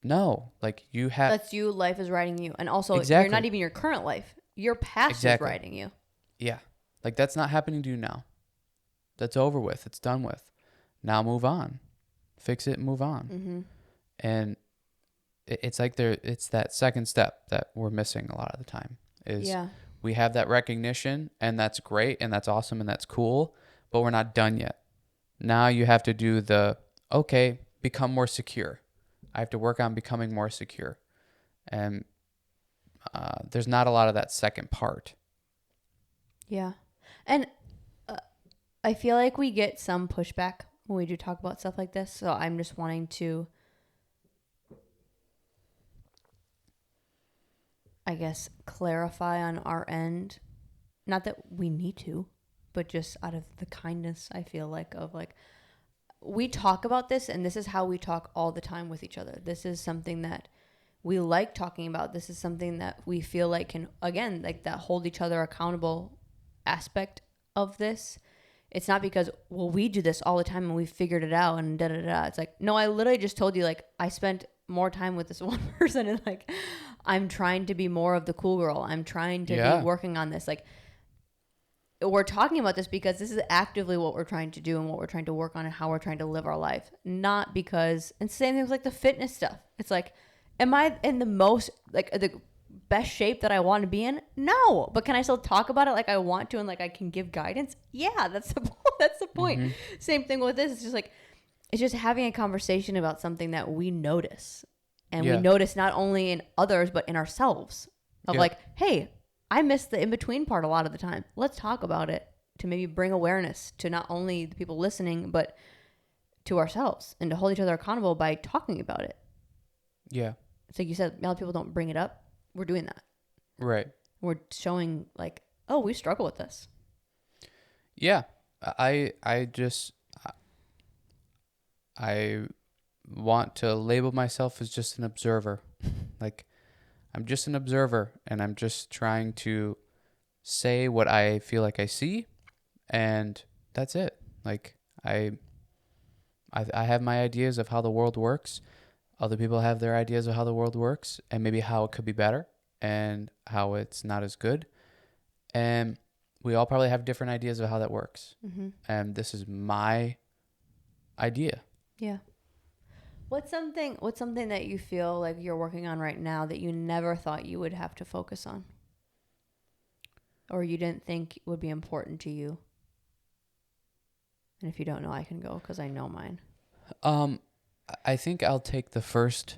No, like you have. That's you. Life is riding you. And also, Exactly. you're not even your current life. Your past is riding you. Yeah. Like that's not happening to you now. That's over with. It's done with. Now move on. Fix it and move on. Mm-hmm. And it's like it's that second step that we're missing a lot of the time is we have that recognition and that's great and that's awesome and that's cool, but we're not done yet. Now you have to do become more secure. I have to work on becoming more secure. And there's not a lot of that second part. Yeah. And I feel like we get some pushback when we do talk about stuff like this. So I'm just wanting to, I guess, clarify on our end. Not that we need to, but just out of the kindness, I feel like, of like, we talk about this and this is how we talk all the time with each other. This is something that we like talking about. This is something that we feel like can, again, like that hold each other accountable aspect of this. It's not because, well, we do this all the time and we figured it out and da da da. It's like, no, I literally just told you, like, I spent more time with this one person and like, I'm trying to be more of the cool girl. I'm trying to be working on this. Like, we're talking about this because this is actively what we're trying to do and what we're trying to work on and how we're trying to live our life. Not because, and same thing with like the fitness stuff. It's like, am I in the most, like the best shape that I want to be in? No. But can I still talk about it like I want to and like I can give guidance? Yeah, that's the point. Mm-hmm. Same thing with this. It's just like, it's just having a conversation about something that we notice. And we notice not only in others, but in ourselves. Of like, hey, I miss the in-between part a lot of the time. Let's talk about it to maybe bring awareness to not only the people listening, but to ourselves and to hold each other accountable by talking about it. Yeah. It's like you said, a lot of people don't bring it up. We're doing that. Right. We're showing like, oh, we struggle with this. Yeah. I want to label myself as just an observer. Like, I'm just an observer and I'm just trying to say what I feel like I see and that's it. Like I have my ideas of how the world works. Other people have their ideas of how the world works and maybe how it could be better and how it's not as good. And we all probably have different ideas of how that works. Mm-hmm. And this is my idea. Yeah. What's something that you feel like you're working on right now that you never thought you would have to focus on? Or you didn't think would be important to you? And if you don't know, I can go because I know mine. I think I'll take the first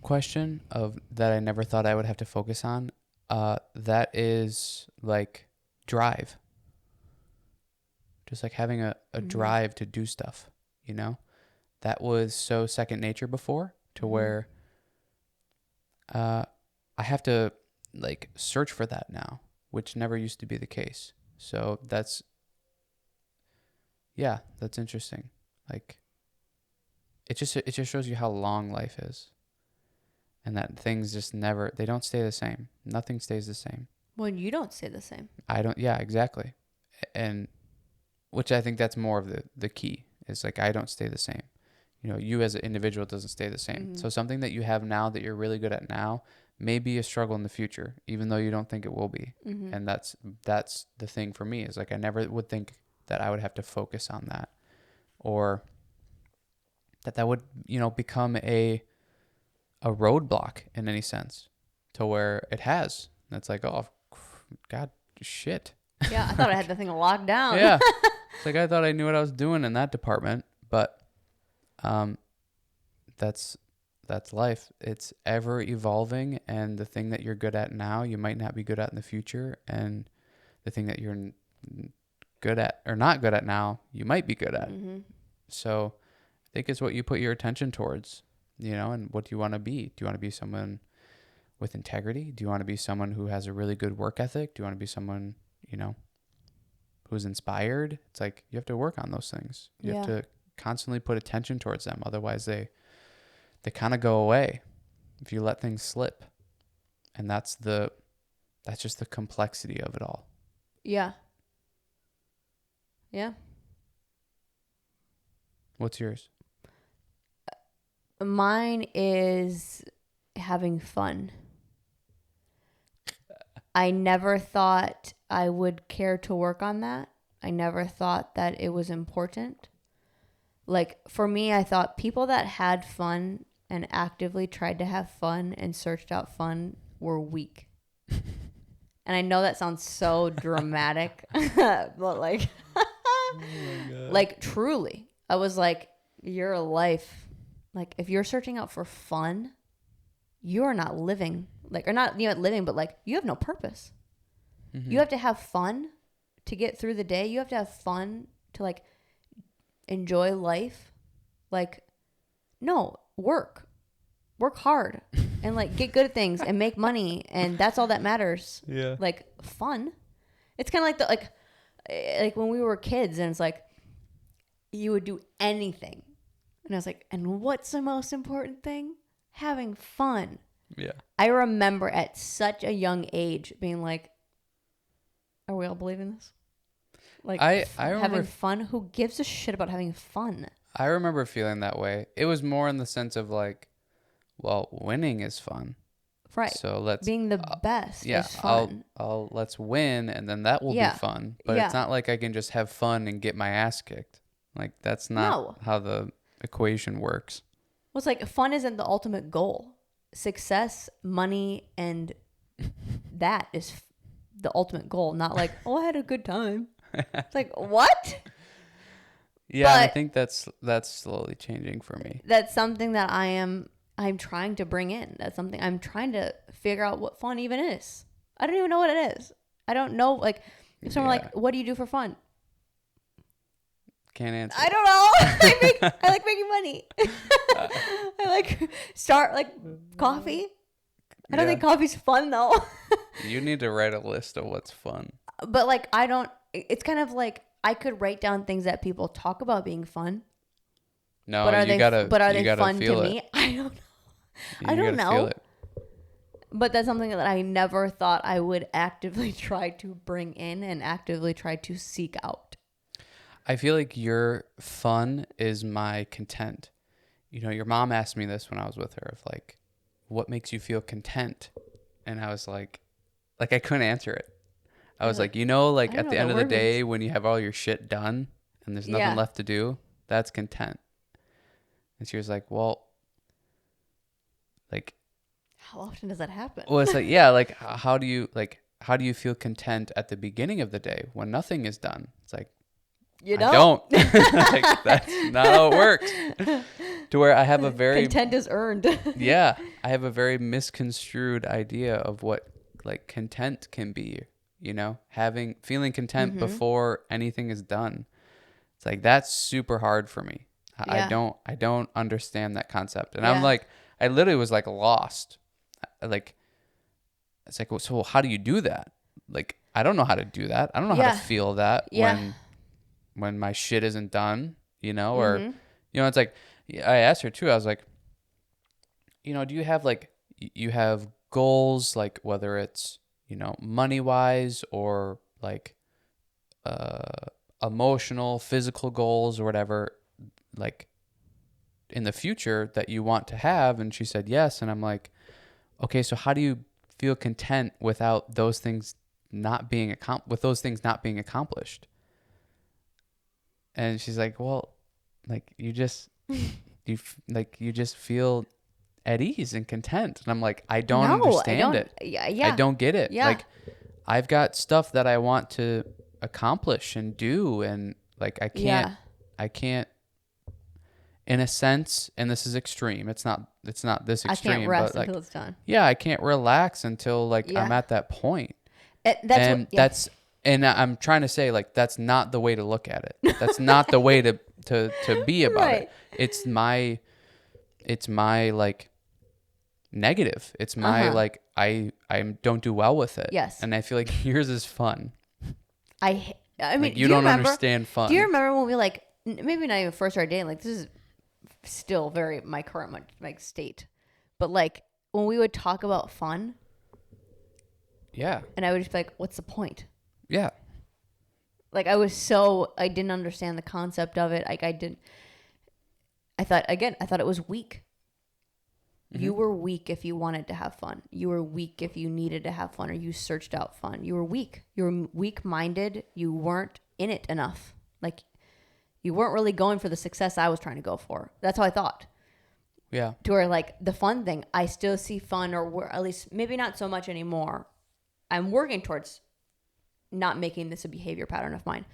question of that I never thought I would have to focus on. That is like drive. Just like having a mm-hmm. drive to do stuff, you know? That was so second nature before to where I have to like search for that now, which never used to be the case. So that's interesting. Like it just shows you how long life is and that things just they don't stay the same. Nothing stays the same. Well, you don't stay the same. Yeah, exactly. And which I think that's more of the key is like, I don't stay the same. You know, you as an individual doesn't stay the same. Mm-hmm. So something that you have now that you're really good at now may be a struggle in the future, even though you don't think it will be. Mm-hmm. And that's the thing for me is like, I never would think that I would have to focus on that or that would, you know, become a roadblock in any sense to where it has. And it's like, oh, God, shit. Yeah, I thought I had the thing locked down. Yeah. It's like I thought I knew what I was doing in that department, but that's life. It's ever evolving, and the thing that you're good at now, you might not be good at in the future, and the thing that you're good at or not good at now, you might be good at. Mm-hmm. So I think it's what you put your attention towards, and what do you want to be? Do you want to be someone with integrity? Do you want to be someone who has a really good work ethic? Do you want to be someone, who's inspired? It's like you have to work on those things. You have to constantly put attention towards them. Otherwise they kind of go away if you let things slip. And that's just the complexity of it all. Yeah. Yeah. What's yours? Mine is having fun. I never thought I would care to work on that. I never thought that it was important. Like, for me, I thought people that had fun and actively tried to have fun and searched out fun were weak. And I know that sounds so dramatic, but like, oh my God. Like, truly, I was like, your life, like, if you're searching out for fun, you're not living, like, or not, you're not living, but like, you have no purpose. Mm-hmm. You have to have fun to get through the day. You have to have fun to like enjoy life. Like, no, work hard and like get good at things and make money, and that's all that matters. Yeah. Like, fun. It's kind of like like when we were kids, and it's like you would do anything, and I was like, and what's the most important thing? Having fun. Yeah. I remember at such a young age being like, are we all believing this? Like, I having fun? Who gives a shit about having fun? I remember feeling that way. It was more in the sense of like, well, winning is fun. Right. So let's being the best is fun. Let's win, and then that will be fun. But it's not like I can just have fun and get my ass kicked. Like, that's not how the equation works. Well, it's like fun isn't the ultimate goal. Success, money, and that is the ultimate goal. Not like, oh, I had a good time. It's like, what? Yeah, I think that's slowly changing for me. That's something that I'm trying to bring in. That's something I'm trying to figure out what fun even is. I don't even know what it is. I don't know. Like, if someone like, what do you do for fun? Can't answer. I don't know. I like making money. I like coffee. I don't think coffee's fun though. You need to write a list of what's fun. But like, I don't. It's kind of like I could write down things that people talk about being fun. No, but are they fun to it. me? I don't know. I don't know. But that's something that I never thought I would actively try to bring in and actively try to seek out. I feel like your fun is my content. Your mom asked me this when I was with her, of like, what makes you feel content? And I was like I couldn't answer it. I was like, like at the end of the day, when you have all your shit done and there's nothing left to do, that's content. And she was like, well, like, how often does that happen? Well, it's like, yeah, like, how do you feel content at the beginning of the day when nothing is done? It's like, I don't. Like, that's not how it works. To where I have a very content is earned. Yeah, I have a very misconstrued idea of what like content can be. Feeling content before anything is done. It's like, that's super hard for me. I don't understand that concept, and I'm like, I literally was like lost. Like, it's like, so how do you do that? Like, I don't know how to do that. I don't know how to feel that when my shit isn't done, or, it's like, I asked her too. I was like, do you have like, you have goals, like whether it's, money wise or like, emotional, physical goals or whatever, like in the future that you want to have? And she said yes. And I'm like, okay, so how do you feel content without those things not being accomplished? And she's like, well, like you just feel at ease and content. And I'm like, I don't understand it. I don't get it. Yeah. Like, I've got stuff that I want to accomplish and do, and like I can't in a sense, and this is extreme. It's not this I extreme, can't rest but like, until it's done. yeah, I can't relax until like I'm Yeah. at that point. That's And what, yeah. and I'm trying to say, like, that's not the way to look at it. That's not the way to be about Right. it. It's my like negative. It's my Uh-huh. like I don't do well with it. Yes. And I feel like yours is fun. I mean, Like, do you you don't remember? understand fun. Do you remember when we like maybe not even first started dating? Like this is still very my current like state, but like when we would talk about fun, Yeah. and I would just be like, "What's the point?" Yeah. Like I didn't understand the concept of it. Like I didn't. I thought it was weak. Mm-hmm. You were weak if you wanted to have fun. You were weak if you needed to have fun or you searched out fun. You were weak. You were weak-minded. You weren't in it enough. Like, you weren't really going for the success I was trying to go for. That's how I thought. Yeah. To where, like, the fun thing, I still see fun, or at least maybe not so much anymore. I'm working towards not making this a behavior pattern of mine.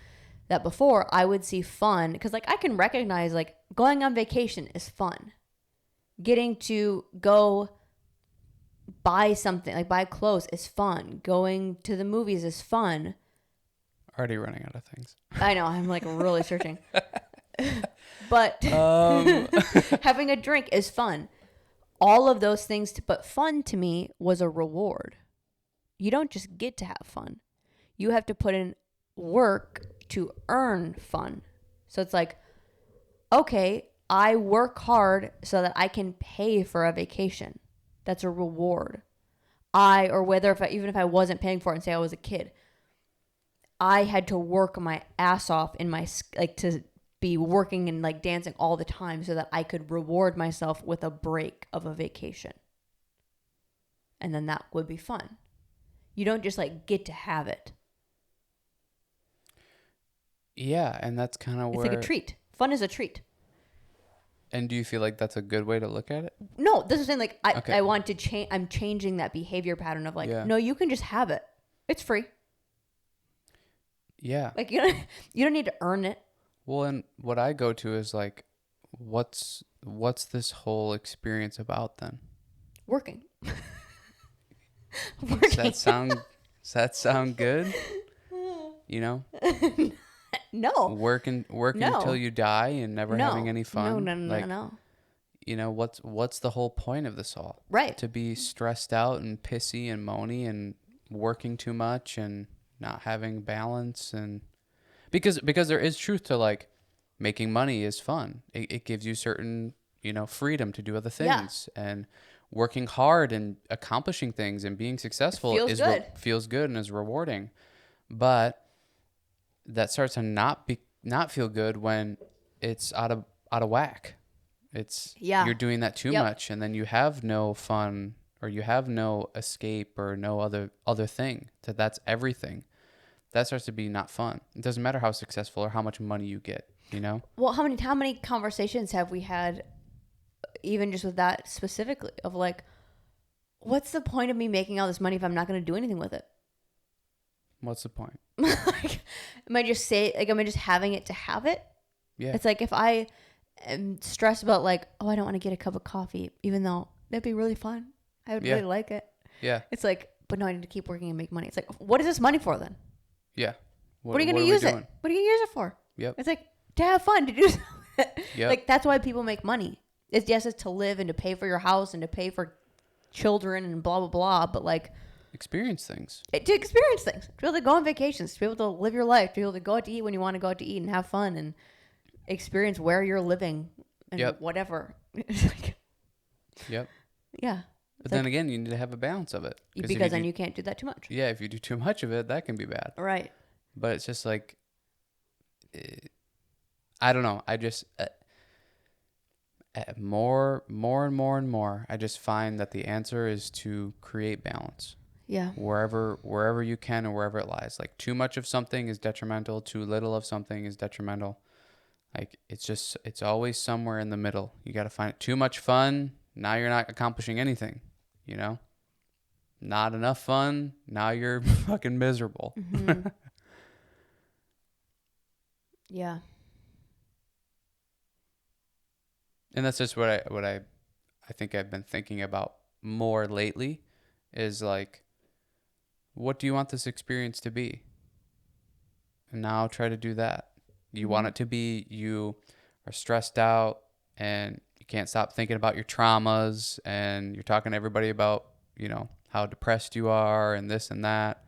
That before, I would see fun, because, like, I can recognize, like, going on vacation is fun. Getting to go buy something, like buy clothes, is fun. Going to the movies is fun. Already running out of things. I know, I'm like really searching. But having a drink is fun. All of those things, but fun to me was a reward. You don't just get to have fun. You have to put in work to earn fun. So it's like, okay, I work hard so that I can pay for a vacation. That's a reward. Even if I wasn't paying for it and say I was a kid, I had to work my ass off to be working and like dancing all the time so that I could reward myself with a break of a vacation. And then that would be fun. You don't just like get to have it. Yeah, and that's kind of where It's like a treat. Fun is a treat. And do you feel like that's a good way to look at it? No, this is saying like Okay. I want to change. I'm changing that behavior pattern of like, Yeah. no, you can just have it. It's free. Yeah. Like you don't need to earn it. Well, and what I go to is like, what's this whole experience about then? Working. Does that sound good? You know? No. Working No. until you die and never having any fun. No. You know, what's the whole point of this all? Right. To be stressed out and pissy and moany and working too much and not having balance, and because there is truth to like making money is fun. It gives you certain, freedom to do other things, and working hard and accomplishing things and being successful feels good and is rewarding. But that starts to not feel good when it's out of whack. You're doing that too much, and then you have no fun, or you have no escape, or no other thing. That's everything. That starts to be not fun. It doesn't matter how successful or how much money you get, Well, how many conversations have we had, even just with that specifically, of like, what's the point of me making all this money if I'm not going to do anything with it? What's the point? Like, am I just having it to have it? Yeah. It's like if I am stressed about like, oh, I don't want to get a cup of coffee, even though that'd be really fun. I would really like it. Yeah. It's like, but no, I need to keep working and make money. It's like, what is this money for then? Yeah. What are you going to use it? What are you going to use it for? Yep. It's like to have fun, to do something. Yep. Like that's why people make money. It's to live and to pay for your house and to pay for children and blah, blah, blah. But like, experience things. To experience things. To be able to go on vacations. To be able to live your life. To be able to go out to eat when you want to go out to eat and have fun and experience where you're living and whatever. Yep. Yeah. But then again, you need to have a balance of it. Because then you can't do that too much. Yeah, if you do too much of it, that can be bad. Right. But it's just like, I don't know. I just, more and more, I just find that the answer is to create balance. Yeah. Wherever you can and wherever it lies. Like too much of something is detrimental. Too little of something is detrimental. Like it's always somewhere in the middle. You got to find it. Too much fun. Now you're not accomplishing anything, Not enough fun. Now you're fucking miserable. Mm-hmm. Yeah. And that's just I think I've been thinking about more lately is like, what do you want this experience to be? And now try to do that. You want it to be you are stressed out and you can't stop thinking about your traumas and you're talking to everybody about, how depressed you are and this and that.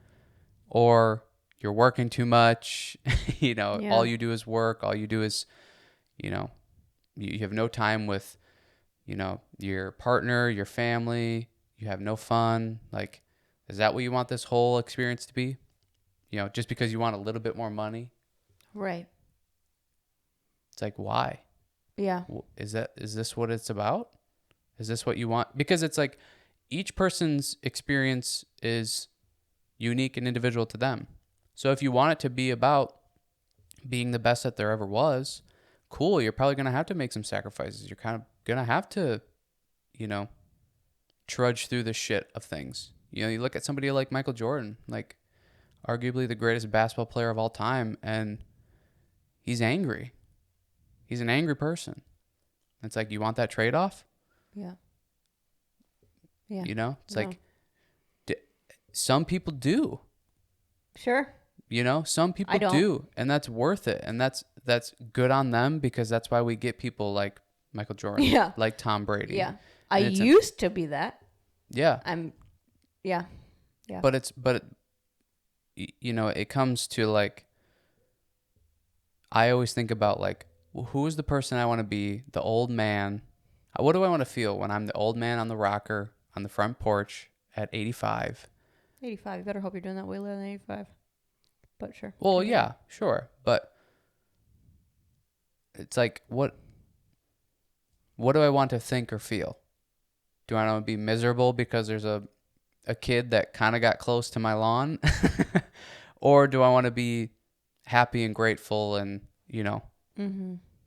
Or you're working too much, all Yeah. you do is work, all you do is, you have no time with, your partner, your family, you have no fun. Like, is that what you want this whole experience to be? Just because you want a little bit more money? Right. It's like, why? Yeah. Is this what it's about? Is this what you want? Because it's like each person's experience is unique and individual to them. So if you want it to be about being the best that there ever was, cool, you're probably going to have to make some sacrifices. You're kind of going to have to, trudge through the shit of things. You look at somebody like Michael Jordan, like arguably the greatest basketball player of all time, and he's angry. He's an angry person. It's like, you want that trade-off? Yeah. Yeah. It's like, some people do. Sure. Some people do, and that's worth it, and that's good on them, because that's why we get people like Michael Jordan, like Tom Brady. Yeah. I used to be that. Yeah. Yeah. But it comes to like, I always think about like, who is the person I want to be? The old man. What do I want to feel when I'm the old man on the rocker on the front porch at 85? 85. You better hope you're doing that way later than 85. But sure. Well, yeah, sure. But it's like, what do I want to think or feel? Do I want to be miserable because there's a kid that kind of got close to my lawn? Or do I want to be happy and grateful and,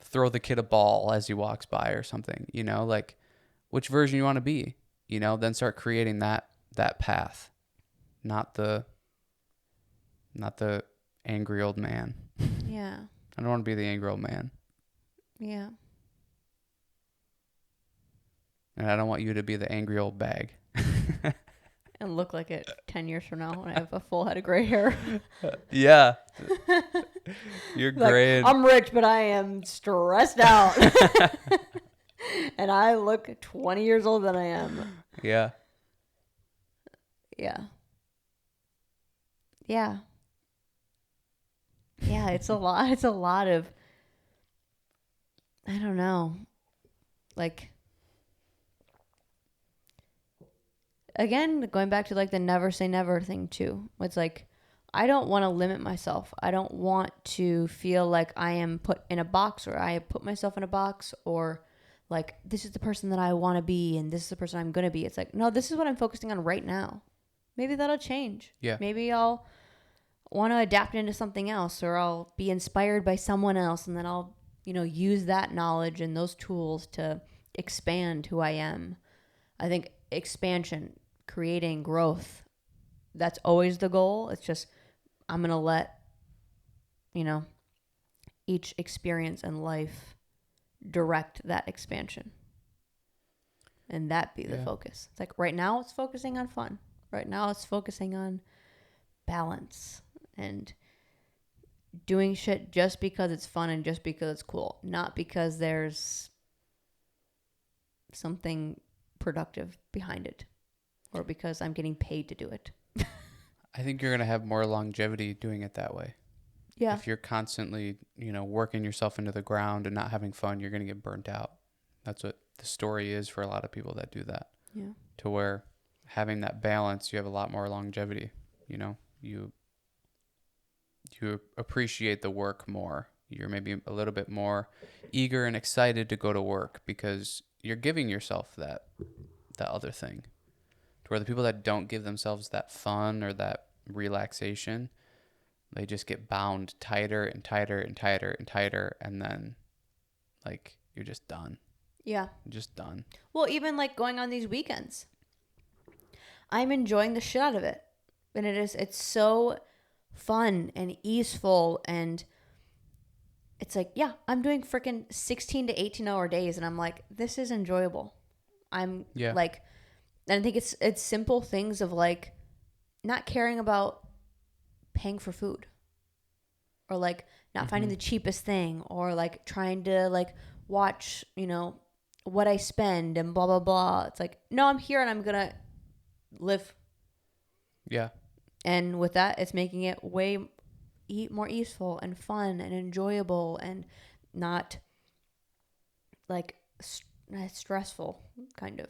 throw the kid a ball as he walks by or something, like, which version you want to be, then start creating that path, not the angry old man. Yeah. I don't want to be the angry old man. Yeah. And I don't want you to be the angry old bag. And look like it 10 years from now when I have a full head of gray hair. Yeah. You're like, great. I'm rich, but I am stressed out. And I look 20 years older than I am. Yeah. Yeah. Yeah. Yeah, it's a lot. It's a lot of, I don't know. Like, again, going back to like the never say never thing too. It's like, I don't want to limit myself. I don't want to feel like I am put in a box, or I put myself in a box, or like, this is the person that I want to be and this is the person I'm going to be. It's like, no, this is what I'm focusing on right now. Maybe that'll change. Yeah. Maybe I'll want to adapt into something else, or I'll be inspired by someone else, and then I'll, use that knowledge and those tools to expand who I am. I think expansion, creating growth, that's always the goal. It's just, I'm going to let, each experience in life direct that expansion. And that be the focus. It's like, right now it's focusing on fun. Right now it's focusing on balance and doing shit just because it's fun and just because it's cool. Not because there's something productive behind it, or because I'm getting paid to do it. I think you're going to have more longevity doing it that way. Yeah. If you're constantly, working yourself into the ground and not having fun, you're going to get burnt out. That's what the story is for a lot of people that do that. Yeah. To where having that balance, you have a lot more longevity. You appreciate the work more. You're maybe a little bit more eager and excited to go to work because you're giving yourself that other thing. To where the people that don't give themselves that fun or that relaxation, they just get bound tighter and tighter and tighter and tighter, and then like, you're just done. Yeah. You're just done. Well, even like going on these weekends, I'm enjoying the shit out of it. And it's so fun and easeful, and it's like, yeah, I'm doing freaking 16 to 18-hour days, and I'm like, this is enjoyable. I'm like, and I think it's simple things of like not caring about paying for food, or like not finding the cheapest thing, or like trying to like watch, what I spend and blah blah blah. It's like, no, I'm here and I'm gonna live. Yeah. And with that, it's making it way more easeful and fun and enjoyable, and not like stressful, kind of.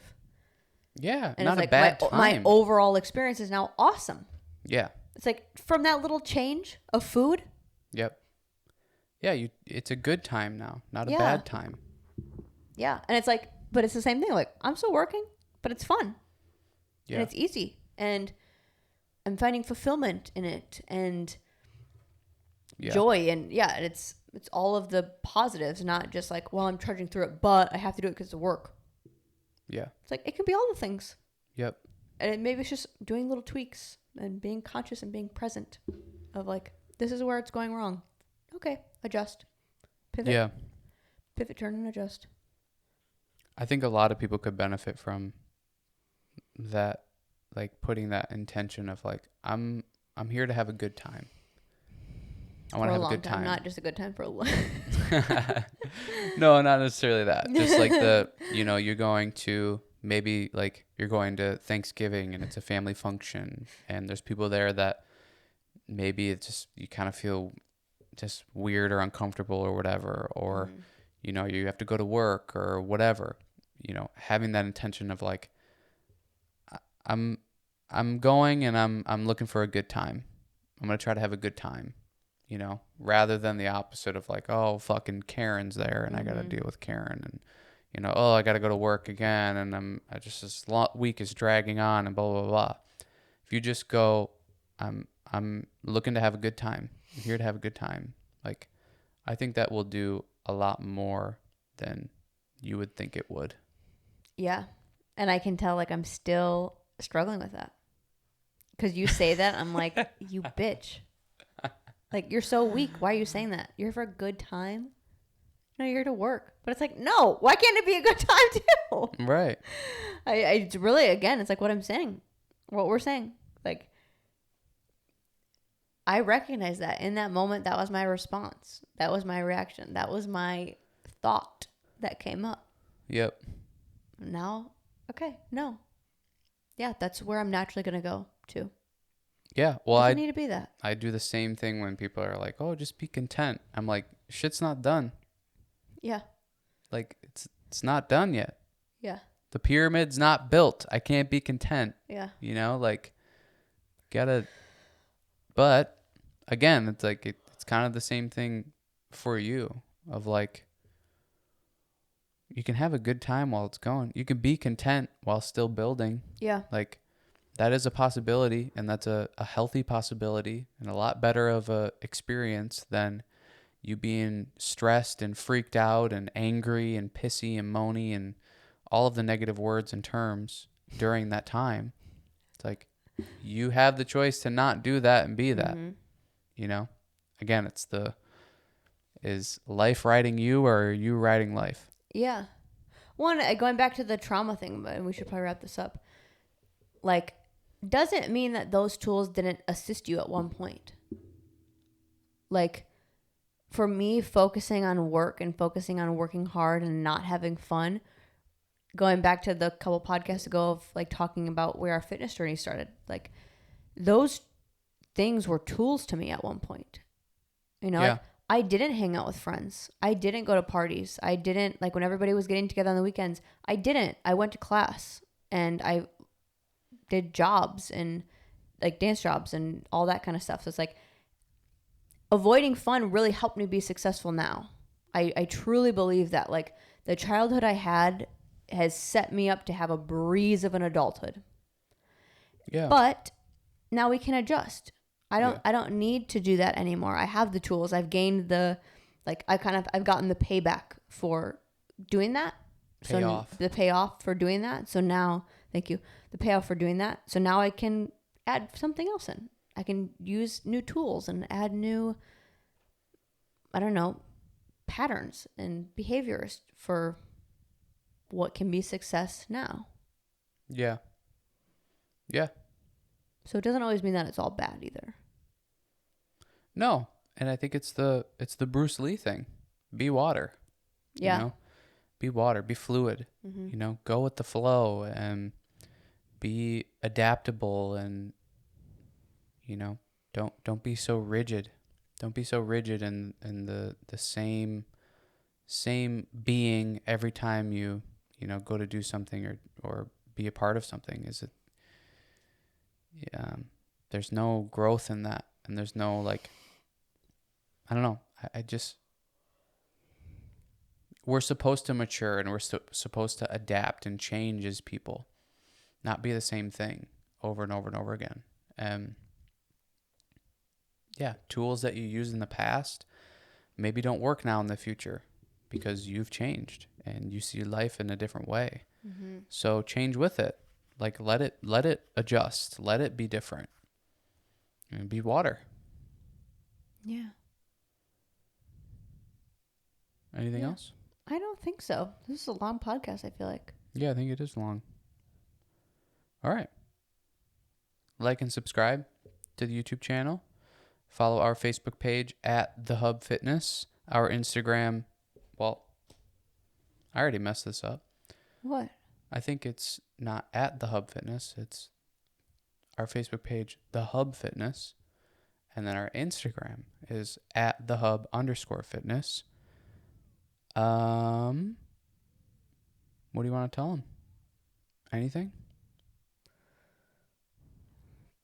Yeah, And not it's a like bad my time. overall experience is now awesome. Yeah. It's like from that little change of food. Yep. Yeah, it's a good time now, not a Yeah. bad time. Yeah. And it's like, but it's the same thing. Like, I'm still working, but it's fun. Yeah. And it's easy. And I'm finding fulfillment in it, and joy. And yeah, it's all of the positives, not just like, well, I'm trudging through it, but I have to do it because of work. Yeah. It's like, it can be all the things. Yep. And maybe it's just doing little tweaks and being conscious and being present of like, this is where it's going wrong. Okay, adjust. Pivot. Yeah. Pivot, turn, and adjust. I think a lot of people could benefit from that, like putting that intention of like, I'm here to have a good time. I want to have a good time. Not just a good time for a long. No, not necessarily that. Just like you're going to maybe like you're going to Thanksgiving and it's a family function and there's people there that maybe it's just you kind of feel just weird or uncomfortable or whatever, or you have to go to work or whatever. Having that intention of like I'm going and I'm looking for a good time. I'm going to try to have a good time. Rather than the opposite of like, oh, fucking Karen's there and I got to deal with Karen, and oh, I got to go to work again and this week is dragging on and blah blah blah. If you just go, I'm looking to have a good time. I'm here to have a good time. Like, I think that will do a lot more than you would think it would. Yeah, and I can tell like I'm still struggling with that, because you say that I'm like, you bitch. Like, you're so weak. Why are you saying that? You're here for a good time? No, you're here to work. But it's like, no, why can't it be a good time too? Right. It's really, again, it's like what I'm saying, what we're saying. Like, I recognize that in that moment, that was my response. That was my reaction. That was my thought that came up. Yep. Now, okay, no. Yeah, that's where I'm naturally going to go to. Yeah, well, I need to be that. I do the same thing when people are like, "Oh, just be content." I'm like, "Shit's not done." Yeah. Like it's not done yet. Yeah. The pyramid's not built. I can't be content. Yeah. Like gotta. But again, it's like it's kind of the same thing for you. Of like, you can have a good time while it's going. You can be content while still building. Yeah. Like, that is a possibility, and that's a healthy possibility and a lot better of a experience than you being stressed and freaked out and angry and pissy and moany and all of the negative words and terms during that time. It's like, you have the choice to not do that and be that. Again, is life riding you or are you riding life? Yeah. One, going back to the trauma thing, and we should probably wrap this up. Like, doesn't mean that those tools didn't assist you at one point. Like, for me, focusing on work and focusing on working hard and not having fun, going back to the couple podcasts ago of like talking about where our fitness journey started, like those things were tools to me at one point. Like, I didn't hang out with friends. I didn't go to parties. I didn't, like, when everybody was getting together on the weekends, I didn't. I went to class and I did jobs and like dance jobs and all that kind of stuff. So it's like, avoiding fun really helped me be successful now. I truly believe that. Like, the childhood I had has set me up to have a breeze of an adulthood. Yeah. But now we can adjust. I don't need to do that anymore. I have the tools. I've gained I've gotten the payback for doing that. The payoff for doing that. So now, thank you. The payoff for doing that. So now I can add something else in. I can use new tools and add new, I don't know, patterns and behaviors for what can be success now. Yeah. Yeah. So it doesn't always mean that it's all bad either. No. And I think it's the Bruce Lee thing. Be water. Yeah. You know? Be water. Be fluid. Mm-hmm. You know, go with the flow and be adaptable, and you know, don't be so rigid. Don't be so rigid in the same being every time you know, go to do something or be a part of something. There's no growth in that, and there's no, like, I don't know. I just, we're supposed to mature, and we're supposed to adapt and change as people, not be the same thing over and over and over again. Yeah, tools that you used in the past maybe don't work now in the future because you've changed and you see life in a different way. Mm-hmm. So change with it. Like, let it adjust. Let it be different. And be water. Yeah. Anything else? I don't think so. This is a long podcast, I feel like. Yeah, I think it is long. All right. Like and subscribe to the YouTube channel. Follow our Facebook page at The Hub Fitness. Our Instagram, well, I already messed this up. What? I think it's not at The Hub Fitness. It's our Facebook page, The Hub Fitness. And then our Instagram is at The Hub_Fitness. What do you want to tell them? Anything?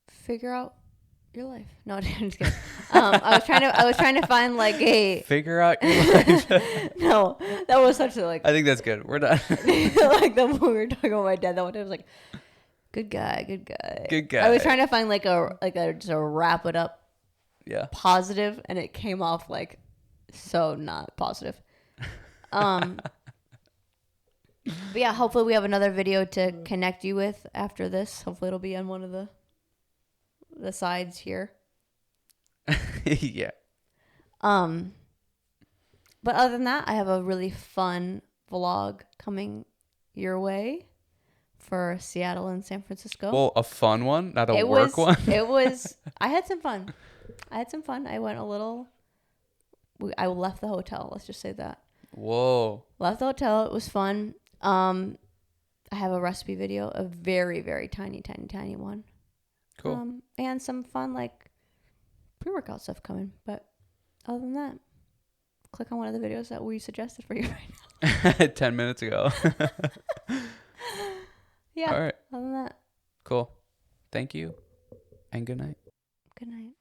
Figure out your life. No, I'm just kidding. I was trying to find like a Figure out your life. No, that was such a like. I think that's good. We're done. Like when we were talking about my dad that one day, I was like, good guy. Good guy. I was trying to find like a just a wrap it up. Yeah. Positive, and it came off like so not positive. But yeah, hopefully we have another video to connect you with after this. Hopefully it'll be on one of the sides here. Yeah. But other than that, I have a really fun vlog coming your way for Seattle and San Francisco. Well, a fun one, not a work one. It was. I had some fun. I went a little. I left the hotel. Let's just say that. Whoa. Left the hotel. It was fun. I have a recipe video, a very, very tiny one. Cool. And some fun like pre-workout stuff coming. But other than that, click on one of the videos that we suggested for you right now. 10 minutes ago. Yeah. All right. Other than that. Cool. Thank you. And good night. Good night.